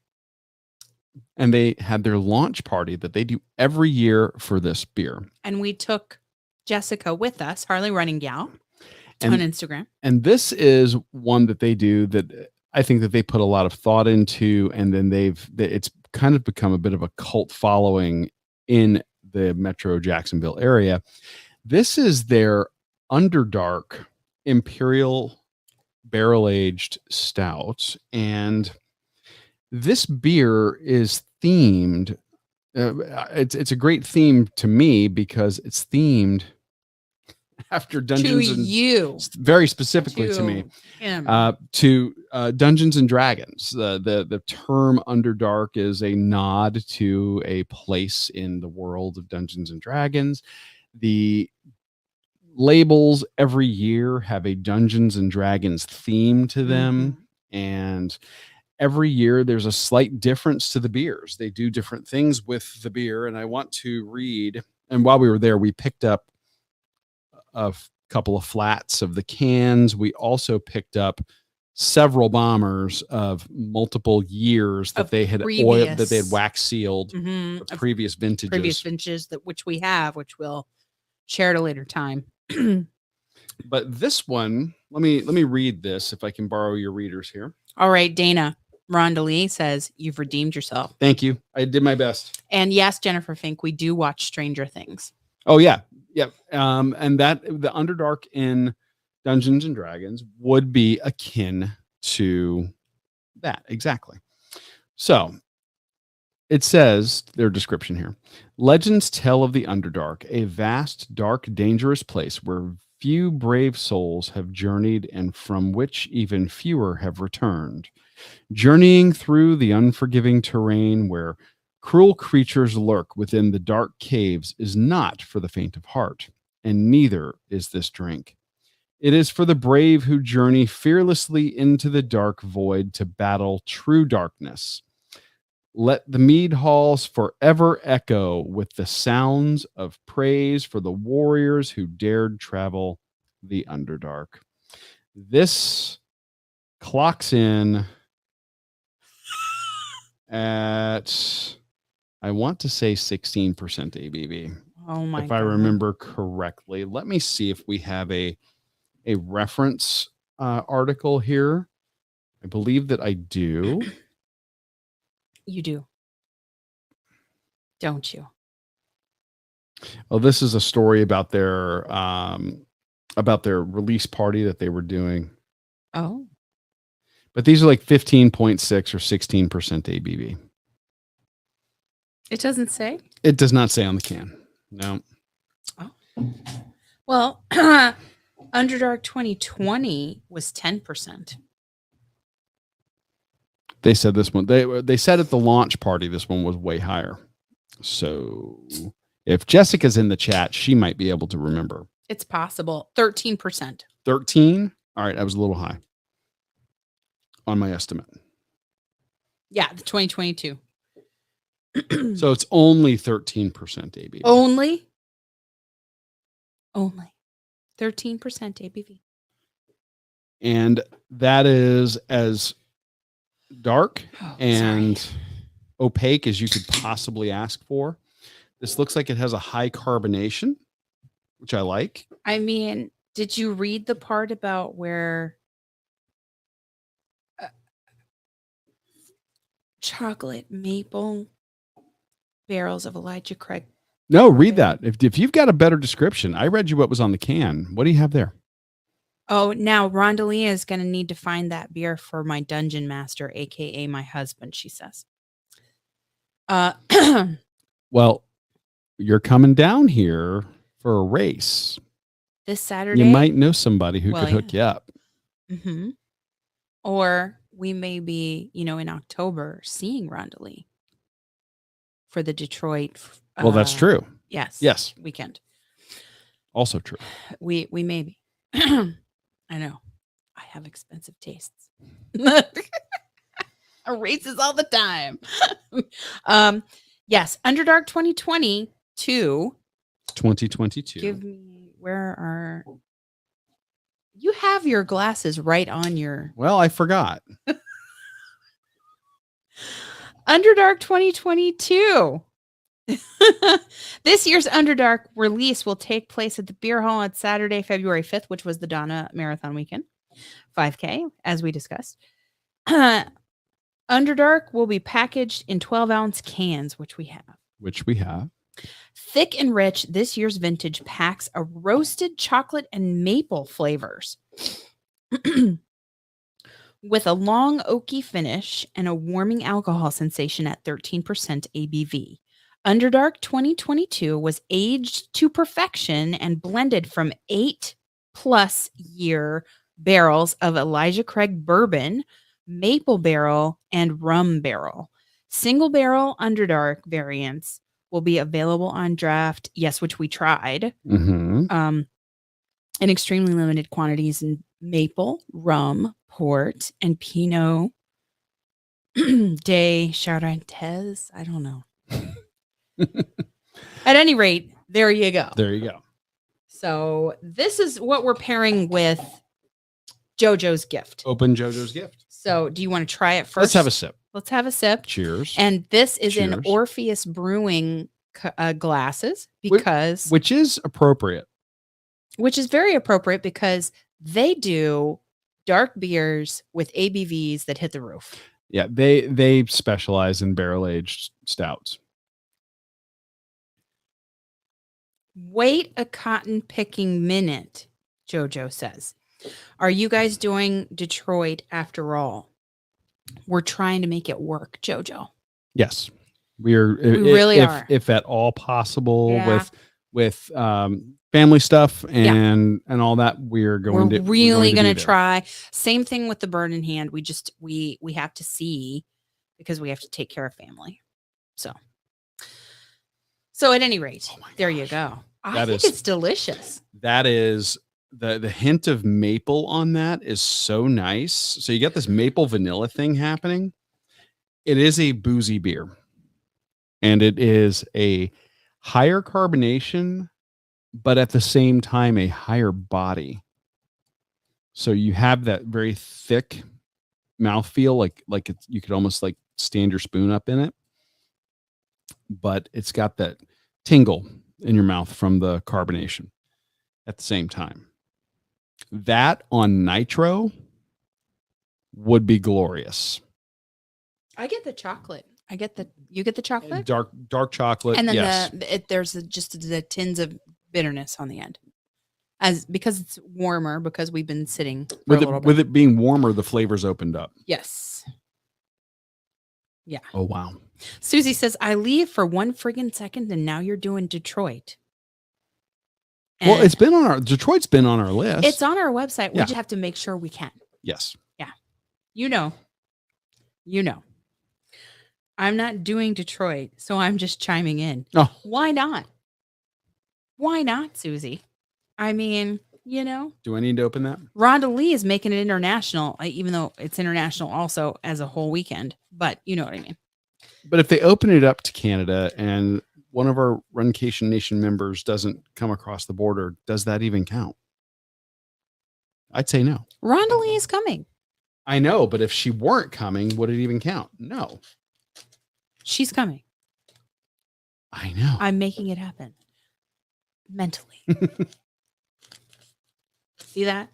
And they had their launch party that they do every year for this beer. And we took Jessica with us, Harley Running Gal, on Instagram. And this is one that they do that I think that they put a lot of thought into. And then it's kind of become a bit of a cult following in the Metro Jacksonville area. This is their Underdark Imperial barrel-aged stout, and this beer is themed. It's a great theme to me because it's themed after To Dungeons and you. very specifically to me. Him. To Dungeons and Dragons. The term Underdark is a nod to a place in the world of Dungeons and Dragons. The labels every year have a Dungeons and Dragons theme to them, and every year there's a slight difference to the beers. They do different things with the beer, and I want to read. And while we were there, we picked up a couple of flats of the cans. We also picked up several bombers of multiple years that they had oiled, that they had wax sealed previous vintages. Which we have, which we'll share at a later time. But this one, let me read this if I can borrow your readers here. All right, Dana Rondalee says you've redeemed yourself. Thank you. I did my best. And yes, Jennifer Fink, we do watch Stranger Things. Oh yeah. Yeah. And that the Underdark in Dungeons and Dragons would be akin to that. Exactly. So it says their description here. Legends tell of the Underdark, a vast, dark, dangerous place where few brave souls have journeyed and from which even fewer have returned. Journeying through the unforgiving terrain where cruel creatures lurk within the dark caves is not for the faint of heart, and neither is this drink. It is for the brave who journey fearlessly into the dark void to battle true darkness. Let the mead halls forever echo with the sounds of praise for the warriors who dared travel the Underdark. This clocks in at, I want to say 16% ABV. Oh my God. If I remember correctly. Let me see if we have a reference article here. I believe that I do. You do. Don't you? Oh, this is a story about their release party that they were doing. Oh. But these are like 15.6 or 16% ABV. It doesn't say? It does not say on the can. No. Oh. Well, Underdark 2020 was 10%. They said this one. They said at the launch party this one was way higher. So if Jessica's in the chat, she might be able to remember. It's possible. 13%. 13? All right, I was a little high on my estimate. Yeah, the 2022. So it's only 13% ABV. Only 13% ABV. And that is as dark and opaque as you could possibly ask for. This looks like it has a high carbonation, which I like. I mean, did you read the part about where chocolate maple barrels of Elijah Craig? No, read that. If you've got a better description, I read you what was on the can. What do you have there? Oh, now Rondalia is going to need to find that beer for my dungeon master, aka my husband, she says. Well, you're coming down here for a race. This Saturday. You might know somebody who could hook you up. Mm-hmm. Or we may be, in October seeing Rondalie for the Detroit. Well, that's true. Yes. Weekend. Also true. We may be. I know. I have expensive tastes. Races all the time. Yes. Underdark 2022. 2022. Give me, you have your glasses right on your. Well, I forgot. Underdark 2022. This year's Underdark release will take place at the Beer Hall on Saturday, February 5th, which was the Donna Marathon weekend. 5K, as we discussed. Underdark will be packaged in 12-ounce cans, which we have. Thick and rich, this year's vintage packs a roasted chocolate and maple flavors. With a long oaky finish and a warming alcohol sensation at 13% ABV. Underdark 2022 was aged to perfection and blended from 8+ year barrels of Elijah Craig bourbon, maple barrel, and rum barrel. Single barrel Underdark variants will be available on draft, yes, which we tried, in extremely limited quantities in maple, rum, port, and Pinot de Charentes. I don't know. At any rate, there you go. There you go. So this is what we're pairing with JoJo's gift. Open JoJo's gift. So do you want to try it first? Let's have a sip. Let's have a sip. Cheers. And this is in Cheers. Orpheus Brewing glasses because which is appropriate. Which is very appropriate because they do dark beers with ABVs that hit the roof. Yeah, they specialize in barrel-aged stouts. Wait a cotton picking minute, JoJo says. Are you guys doing Detroit after all? We're trying to make it work, JoJo. Yes. We really are. If at all possible, Yeah. with family stuff and all that, we're really going to try. Same thing with the bird in hand. We have to see because we have to take care of family. So at any rate, there you go. I think it's delicious. That is the hint of maple on that is so nice. So you get this maple vanilla thing happening. It is a boozy beer. And it is a higher carbonation, but at the same time, a higher body. So you have that very thick mouthfeel, like you could almost like stand your spoon up in it. But it's got that tingle in your mouth from the carbonation at the same time. That on nitro would be glorious. I get the chocolate. You get the chocolate? Dark chocolate. And then yes. There's just the tins of bitterness on the end. Because it's warmer, because we've been sitting for a little bit. With it being warmer, the flavors opened up. Yes. Yeah. Oh, wow. Susie says, I leave for 1 friggin' second and now you're doing Detroit. And well, Detroit's been on our list. It's on our website. We just have to make sure we can. Yes. Yeah. You know. I'm not doing Detroit, so I'm just chiming in. Oh. Why not? Why not, Susie? I mean, Do I need to open that? Rhonda Lee is making it international, even though it's international also as a whole weekend. But you know what I mean. But if they open it up to Canada and one of our Runcation Nation members doesn't come across the border, does that even count? I'd say no. Rhonda Lee is coming. I know, but if she weren't coming, would it even count? No. She's coming. I know. I'm making it happen. Mentally. See that?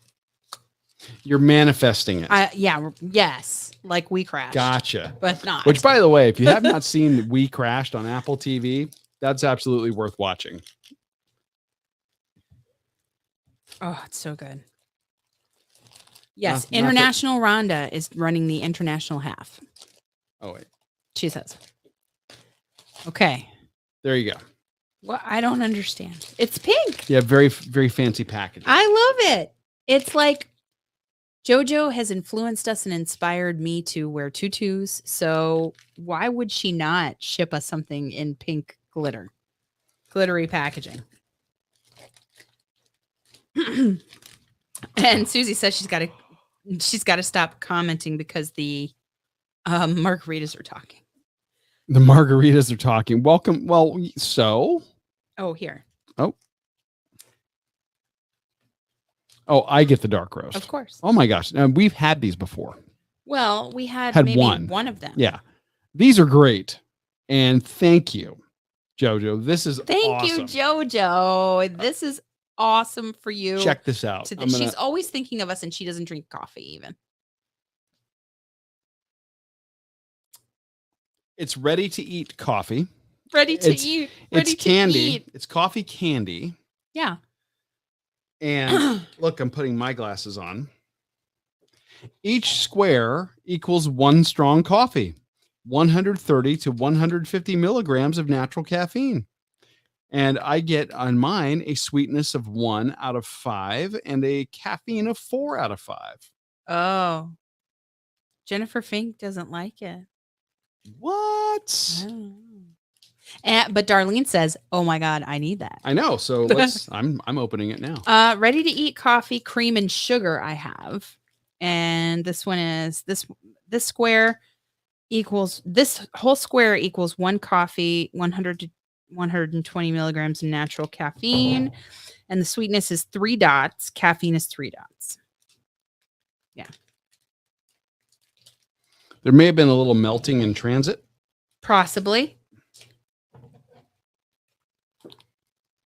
You're manifesting it. Yes. Like We Crashed. Gotcha. But not. Which, by the way, if you have not seen We Crashed on Apple TV, that's absolutely worth watching. Oh, it's so good. Yes. International Rhonda is running the international half. Oh, wait. She says. Okay. There you go. Well, I don't understand. It's pink. Yeah, very, very fancy packaging. I love it. It's like JoJo has influenced us and inspired me to wear tutus. So why would she not ship us something in pink glittery packaging? And Susie says she's got to stop commenting because the margaritas are talking. The margaritas are talking. Welcome. Well, so. Oh, here. Oh, I get the dark roast. Of course. Oh my gosh. Now, we've had these before. Well, we had maybe one of them. Yeah. These are great. And thank you, JoJo. This is Thank you, JoJo. This is awesome for you. Check this out. She's always thinking of us and she doesn't drink coffee even. It's ready to eat coffee. It's candy. It's coffee candy. Yeah. And look, I'm putting my glasses on. Each square equals 1 strong coffee. 130 to 150 milligrams of natural caffeine. And I get on mine a sweetness of 1 out of 5 and a caffeine of 4 out of 5. Oh. Jennifer Fink doesn't like it. What? But Darlene says, "Oh my God, I need that." I know. So I'm opening it now. Ready to eat coffee, cream, and sugar. I have, and this one is this square equals this whole square equals 1 coffee, 100 to 120 milligrams of natural caffeine, and the sweetness is 3 dots. Caffeine is 3 dots. Yeah. There may have been a little melting in transit. Possibly.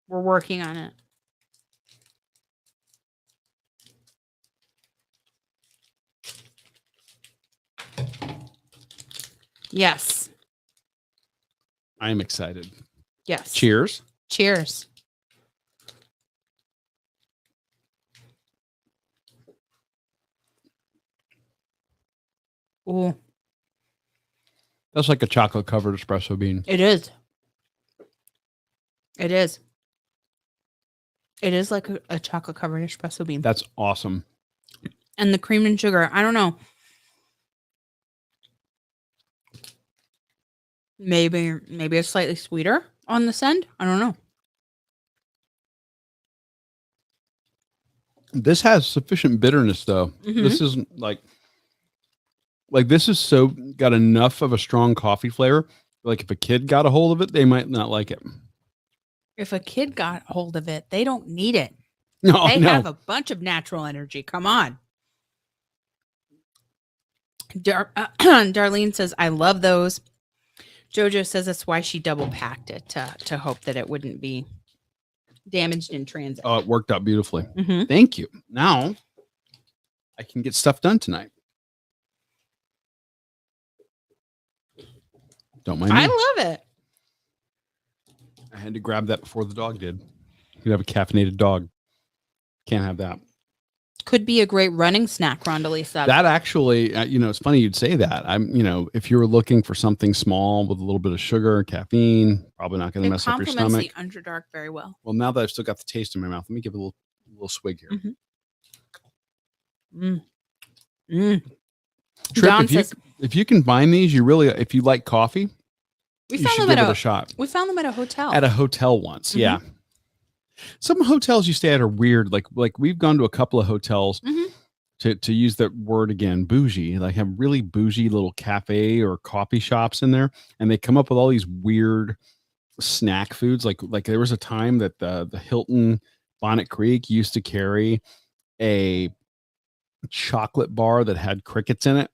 We're working on it. Yes. I am excited. Yes. Cheers. Cheers. Ooh. That's like a chocolate covered espresso bean. It is. It is. It is like a chocolate covered espresso bean. That's awesome. And the cream and sugar, I don't know. Maybe it's slightly sweeter on this end. I don't know. This has sufficient bitterness though. Mhm. This isn't like this is so got enough of a strong coffee flavor. Like if a kid got a hold of it, they might not like it. If a kid got hold of it, they don't need it. No, They no. have a bunch of natural energy. Come on. Darlene says, "I love those." Jojo says that's why she double packed it to hope that it wouldn't be damaged in transit. Oh, it worked out beautifully. Mhm. Thank you. Now I can get stuff done tonight. Don't mind me. I love it. I had to grab that before the dog did. You have a caffeinated dog. Can't have that. Could be a great running snack, Rondalisa said. That actually, it's funny you'd say that. If you were looking for something small with a little bit of sugar, caffeine, probably not going to mess up your stomach. It complements the Underdark very well. Well, now that I've still got the taste in my mouth, let me give it a little swig here. Trip, if you can find these, if you like coffee, you should give it a shot. We found them at a hotel. At a hotel once, yeah. Some hotels you stay at are weird. Like we've gone to a couple of hotels to use that word again, bougie. Like have really bougie little cafe or coffee shops in there, and they come up with all these weird snack foods. Like there was a time that the Hilton Bonnet Creek used to carry a chocolate bar that had crickets in it.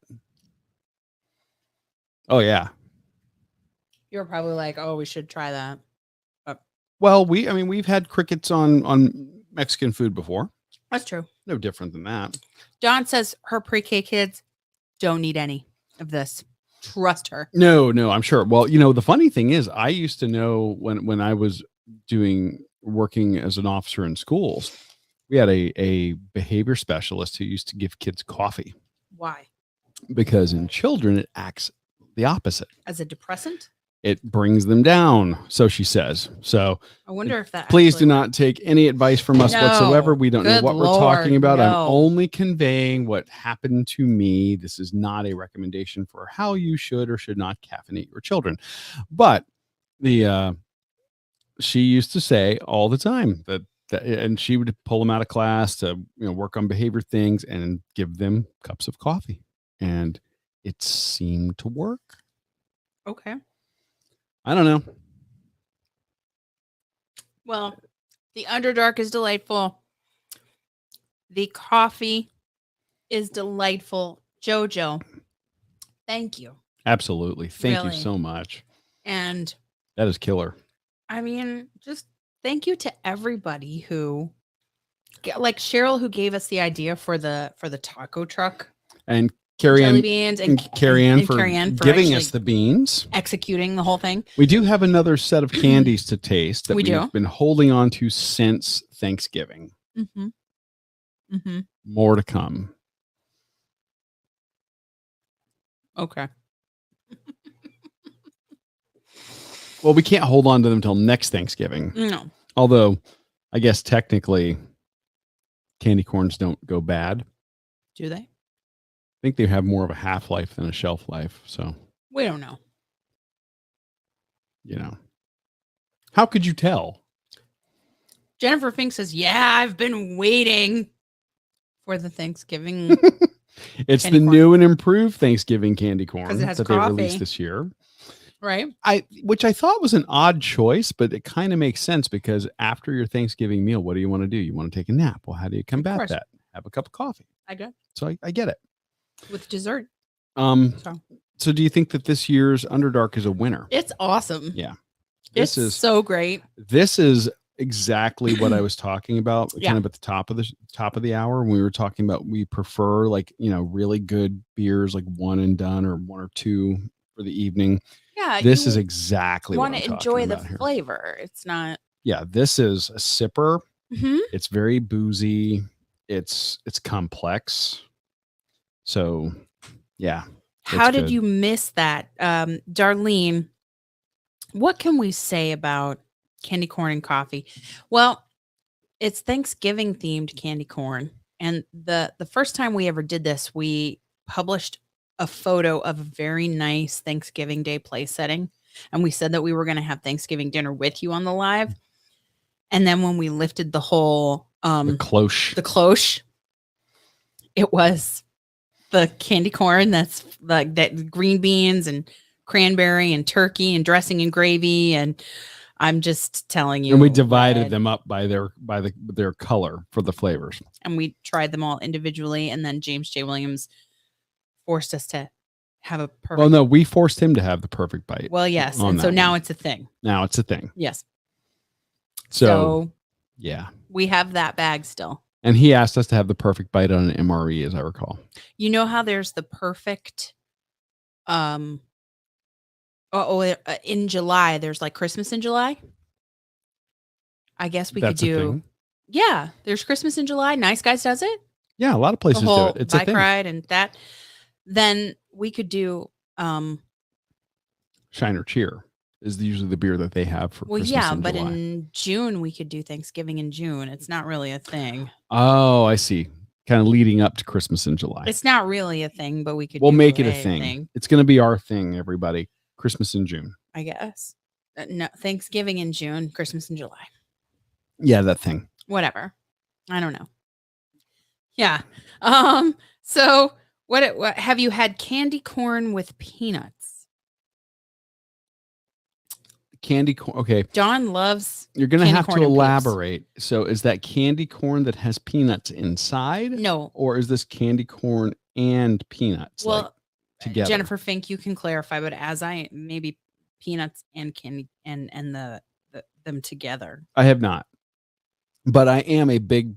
Oh yeah. You're probably like, "Oh, we should try that." Well, we've had crickets on Mexican food before. That's true. No different than that. Dawn says her pre-K kids don't need any of this. Trust her. No, I'm sure. Well, the funny thing is I used to know when I was working as an officer in schools, we had a behavior specialist who used to give kids coffee. Why? Because in children, it acts the opposite. As a depressant? It brings them down, so she says. So I wonder if that. Please do not take any advice from us whatsoever. We don't know what we're talking about. No. I'm only conveying what happened to me. This is not a recommendation for how you should or should not caffeinate your children. But she used to say all the time that and she would pull them out of class to work on behavior things and give them cups of coffee, and it seemed to work. Okay. I don't know. Well, the Underdark is delightful. The coffee is delightful. Jojo, thank you. Absolutely. Thank you so much. And that is killer. I mean, just thank you to everybody who, like Cheryl, who gave us the idea for the taco truck. And Carrie Ann for giving us the beans, executing the whole thing. We do have another set of candies to taste that we've been holding on to since Thanksgiving. More to come. Okay. Well, we can't hold on to them until next Thanksgiving. No. Although, I guess technically, candy corns don't go bad. Do they? I think they have more of a half-life than a shelf life. So, We don't know. How could you tell? Jennifer Fink says, yeah, I've been waiting for the Thanksgiving. It's Candy the corn. new and improved Thanksgiving candy corn 'Cause it has that they released coffee. this year. Right? Which I thought was an odd choice, but it kind of makes sense because after your Thanksgiving meal, what do you want to do? You want to take a nap. Well, how do you combat course. that? Have a cup of coffee. I do. So I get it. With dessert. So do you think that this year's Underdark is a winner? It's awesome. Yeah. It's so great. This is exactly what I was talking about Yeah. kind of at the top of the hour when we were talking about we prefer really good beers like one and done or one or two for the evening. Yeah. This is exactly what want I'm to talking enjoy the about here. flavor. It's not. Yeah, this is a sipper. Mhm. It's very boozy. It's complex. So, yeah. How it's did good. you miss that? Darlene, what can we say about candy corn and coffee? Well, it's Thanksgiving themed candy corn. And the first time we ever did this, we published a photo of a very nice Thanksgiving Day place setting. And we said that we were going to have Thanksgiving dinner with you on the live. And then when we lifted the whole The cloche, it was the candy corn that's like that green beans and cranberry and turkey and dressing and gravy. And I'm just telling you. And we divided them up by their color for the flavors. And we tried them all individually. And then James J. Williams forced us to have a perfect. Well, no, we forced him to have the perfect bite. Well, yes. And so now it's a thing. Now it's a thing. Yes. So yeah. We have that bag still. And he asked us to have the perfect bite on an MRE, as I recall. You know how there's the perfect, in July, there's like Christmas in July. I guess we could do. Yeah. There's Christmas in July. Nice Guys does it. Yeah. A lot of places do it. It's bike a thing. ride and that. Then we could do, Shiner Cheer is usually the beer that they have for Christmas in but July. in June we could do Thanksgiving in June. It's not really a thing. Oh, I see. Kind of leading up to Christmas in July. It's not really a thing, but we'll make it a thing. It's going to be our thing, everybody. Christmas in June. I guess. No, Thanksgiving in June, Christmas in July. Yeah, that thing. Whatever. I don't know. Yeah. So what have you had candy corn with peanuts? Candy corn. Okay. John loves. You're going to have to elaborate. So is that candy corn that has peanuts inside? No. Or is this candy corn and peanuts? Well, together? Jennifer Fink, you can clarify, but as I maybe peanuts and candy and them together. I have not. But I am a big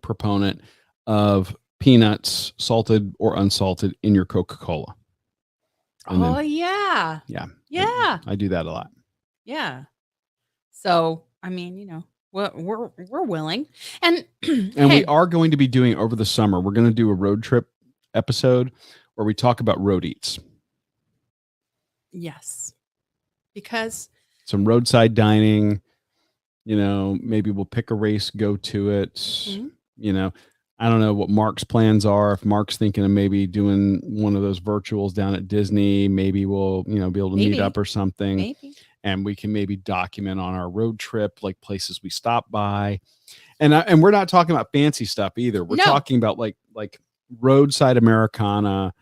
proponent of peanuts, salted or unsalted, in your Coca-Cola. Yeah. Yeah. Yeah. I do that a lot. Yeah. So, I mean, we're willing. And we are going to be doing over the summer. We're going to do a road trip episode where we talk about road eats. Yes. Because some roadside dining, maybe we'll pick a race, go to it. Mm-hmm. I don't know what Mark's plans are. If Mark's thinking of maybe doing one of those virtuals down at Disney, maybe we'll, be able to meet up or something. Maybe. And we can maybe document on our road trip, like places we stop by. And we're not talking about fancy stuff either. We're talking about like roadside Americana,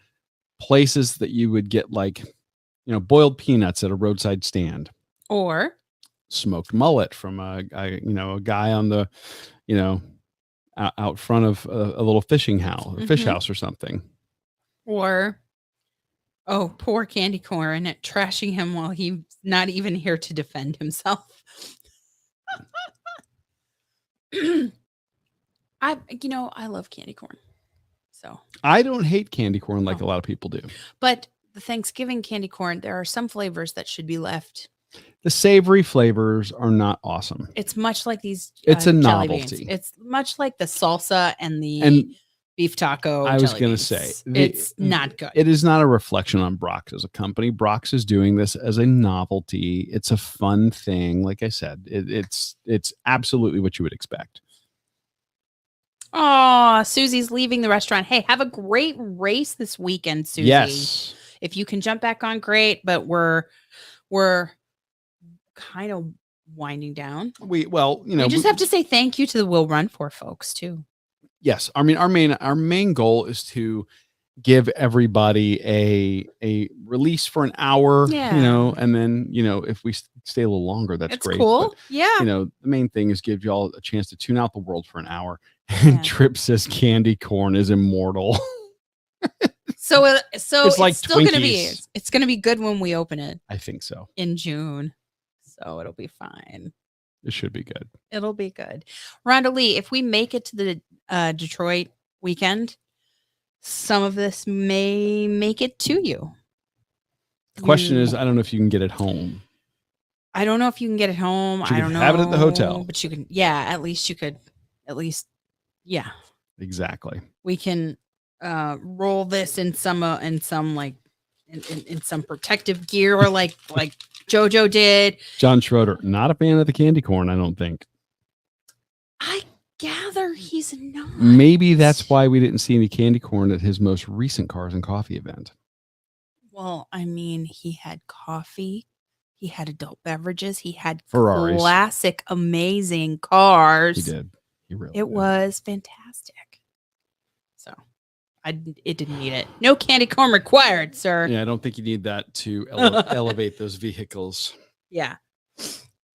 places that you would get boiled peanuts at a roadside stand. Or smoked mullet from a guy on the, out front of a little fishing house, or fish house or something. Or, poor candy corn at trashing him while he's not even here to defend himself. I love candy corn. So I don't hate candy corn like a lot of people do. But the Thanksgiving candy corn, there are some flavors that should be left. The savory flavors are not awesome. It's much like these. It's a jelly novelty. Beans. It's much like the salsa and the beef taco. I was jelly going to beans. say It's not good. It is not a reflection on Brock's as a company. Brock's is doing this as a novelty. It's a fun thing. Like I said, it's absolutely what you would expect. Oh, Susie's leaving the restaurant. Hey, have a great race this weekend, Susie. Yes. If you can jump back on, great. But we're kind of winding down. We just have to say thank you to the Will Run For folks too. Yes, I mean our main goal is to give everybody a release for an hour, and then if we stay a little longer, that's great. Cool. But, yeah. The main thing is give y'all a chance to tune out the world for an hour. And Trip says candy corn is immortal. So it's like still going to Twinkies. it's going to be good when we open it. I think so. In June. So it'll be fine. It should be good. It'll be good. Rhonda Lee, if we make it to the Detroit weekend, some of this may make it to you. The question is, I don't know if you can get it home. I don't know if you can get it home. I don't know. Have it at the hotel. But you can, at least you could, yeah. Exactly. We can roll this in some like in some protective gear, or like JoJo did. John Schroeder, not a fan of the candy corn, I don't think. I gather he's not. Maybe that's why we didn't see any candy corn at his most recent Cars and Coffee event. Well, I mean, he had coffee, he had adult beverages, he had Ferraris. Classic, amazing cars. He did. He really did. Was fantastic. So it didn't need it. No candy corn required, sir. Yeah, I don't think you need that to elevate those vehicles. Yeah.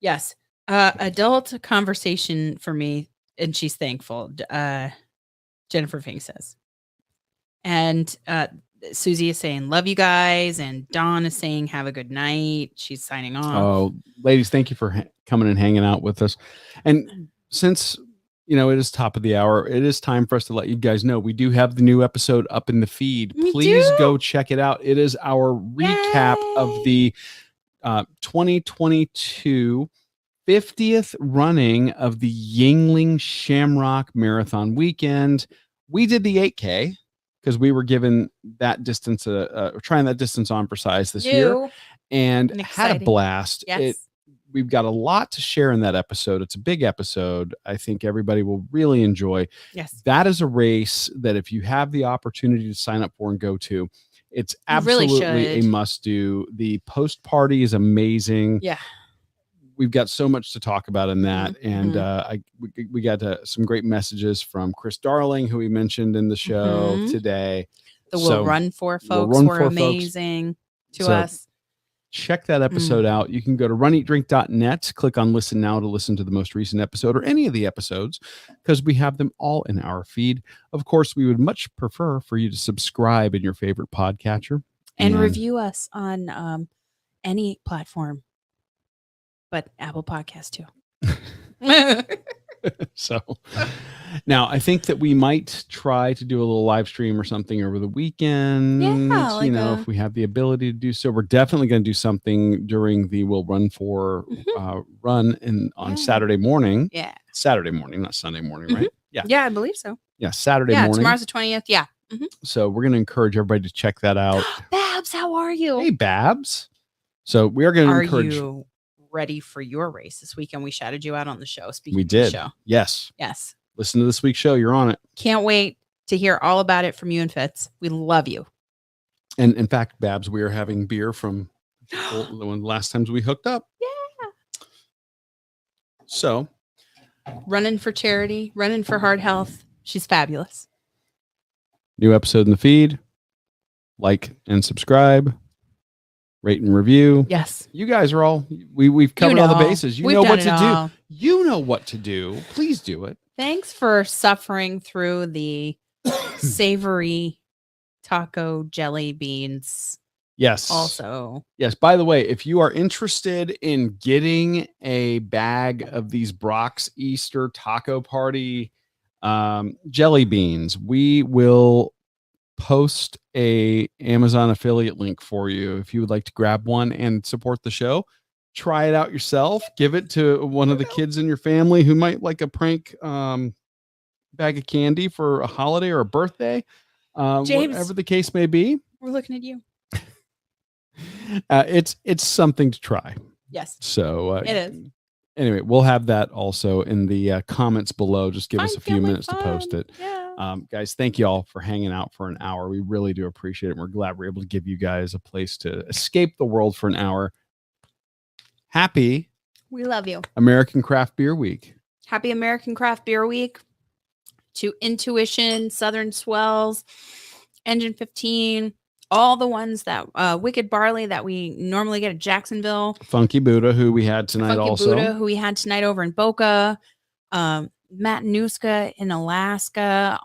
Yes. Adult conversation for me, and she's thankful. Jennifer Fink says. And Susie is saying, love you guys. And Dawn is saying, have a good night. She's signing off. Oh, ladies, thank you for coming and hanging out with us. And since, it is top of the hour, it is time for us to let you guys know we do have the new episode up in the feed. Please go check it out. It is our recap of the 2022 50th running of the Yingling Shamrock Marathon weekend. We did the 8K because we were given that distance, trying that distance on for size this year, and had a blast. Yes. We've got a lot to share in that episode. It's a big episode. I think everybody will really enjoy. Yes. That is a race that if you have the opportunity to sign up for and go to, it's absolutely a must do. The post party is amazing. Yeah. We've got so much to talk about in that. And we got some great messages from Chris Darling, who we mentioned in the show today. The Will Run For folks were amazing to us. Check that episode out. You can go to runeatdrink.net, click on listen now to listen to the most recent episode or any of the episodes, because we have them all in our feed. Of course, we would much prefer for you to subscribe in your favorite podcatcher and review us on any platform, but Apple Podcast too. So now I think that we might try to do a little live stream or something over the weekend. Yeah, if we have the ability to do so. We're definitely going to do something during the Will Run For run on Saturday morning. Yeah. Saturday morning, not Sunday morning, right? Yeah. Yeah, I believe so. Yeah, Saturday morning. Tomorrow's the 20th. Yeah. So we're going to encourage everybody to check that out. Babs, how are you? Hey, Babs. So we are going to encourage. Are you ready for your race this weekend? We shouted you out on the show. We did. Of the show. Yes. Listen to this week's show. You're on it. Can't wait to hear all about it from you and Fitz. We love you. And in fact, Babs, we are having beer from one of the last times we hooked up. Yeah. So running for charity, running for heart health. She's fabulous. New episode in the feed. Like and subscribe. Rate and review. Yes. You guys are all, we've covered all the bases. You know what to do. You know what to do. Please do it. Thanks for suffering through the savory taco jelly beans. Yes. Also. Yes. By the way, if you are interested in getting a bag of these Brock's Easter Taco Party jelly beans, we will post a Amazon affiliate link for you if you would like to grab one and support the show. Try it out yourself. Give it to one of the kids in your family who might like a prank bag of candy for a holiday or a birthday, James. whatever the case may be. We're looking at you. It's something to try. Yes. So it is. Anyway, we'll have that also in the comments below. Just give us a few minutes to post it. Yeah. Guys, thank you all for hanging out for an hour. We really do appreciate it. We're glad we're able to give you guys a place to escape the world for an hour. Happy We love you. American Craft Beer Week. Happy American Craft Beer Week to Intuition, Southern Swells, Engine 15, all the ones that Wicked Barley that we normally get at Jacksonville. Funky Buddha, who we had tonight Buddha, who we had tonight over in Boca. Matanuska in Alaska.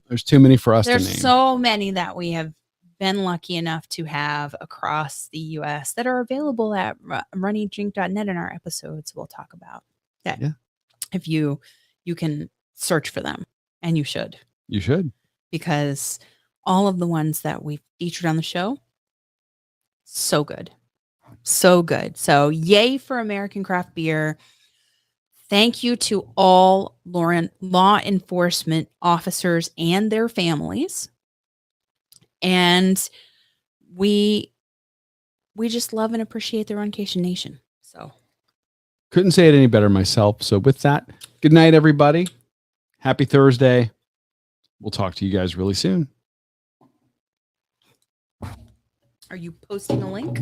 There's too many for us to name. There's so many that we have been lucky enough to have across the U.S. that are available at runnydrink.net in our episodes we'll talk about. That if you can search for them, and you should. You should. Because all of the ones that we've featured on the show, so good. So good. So yay for American craft beer. Thank you to all law enforcement officers and their families. And we just love and appreciate the Runcation Nation. So couldn't say it any better myself. So with that, good night, everybody. Happy Thursday. We'll talk to you guys really soon. Are you posting a link?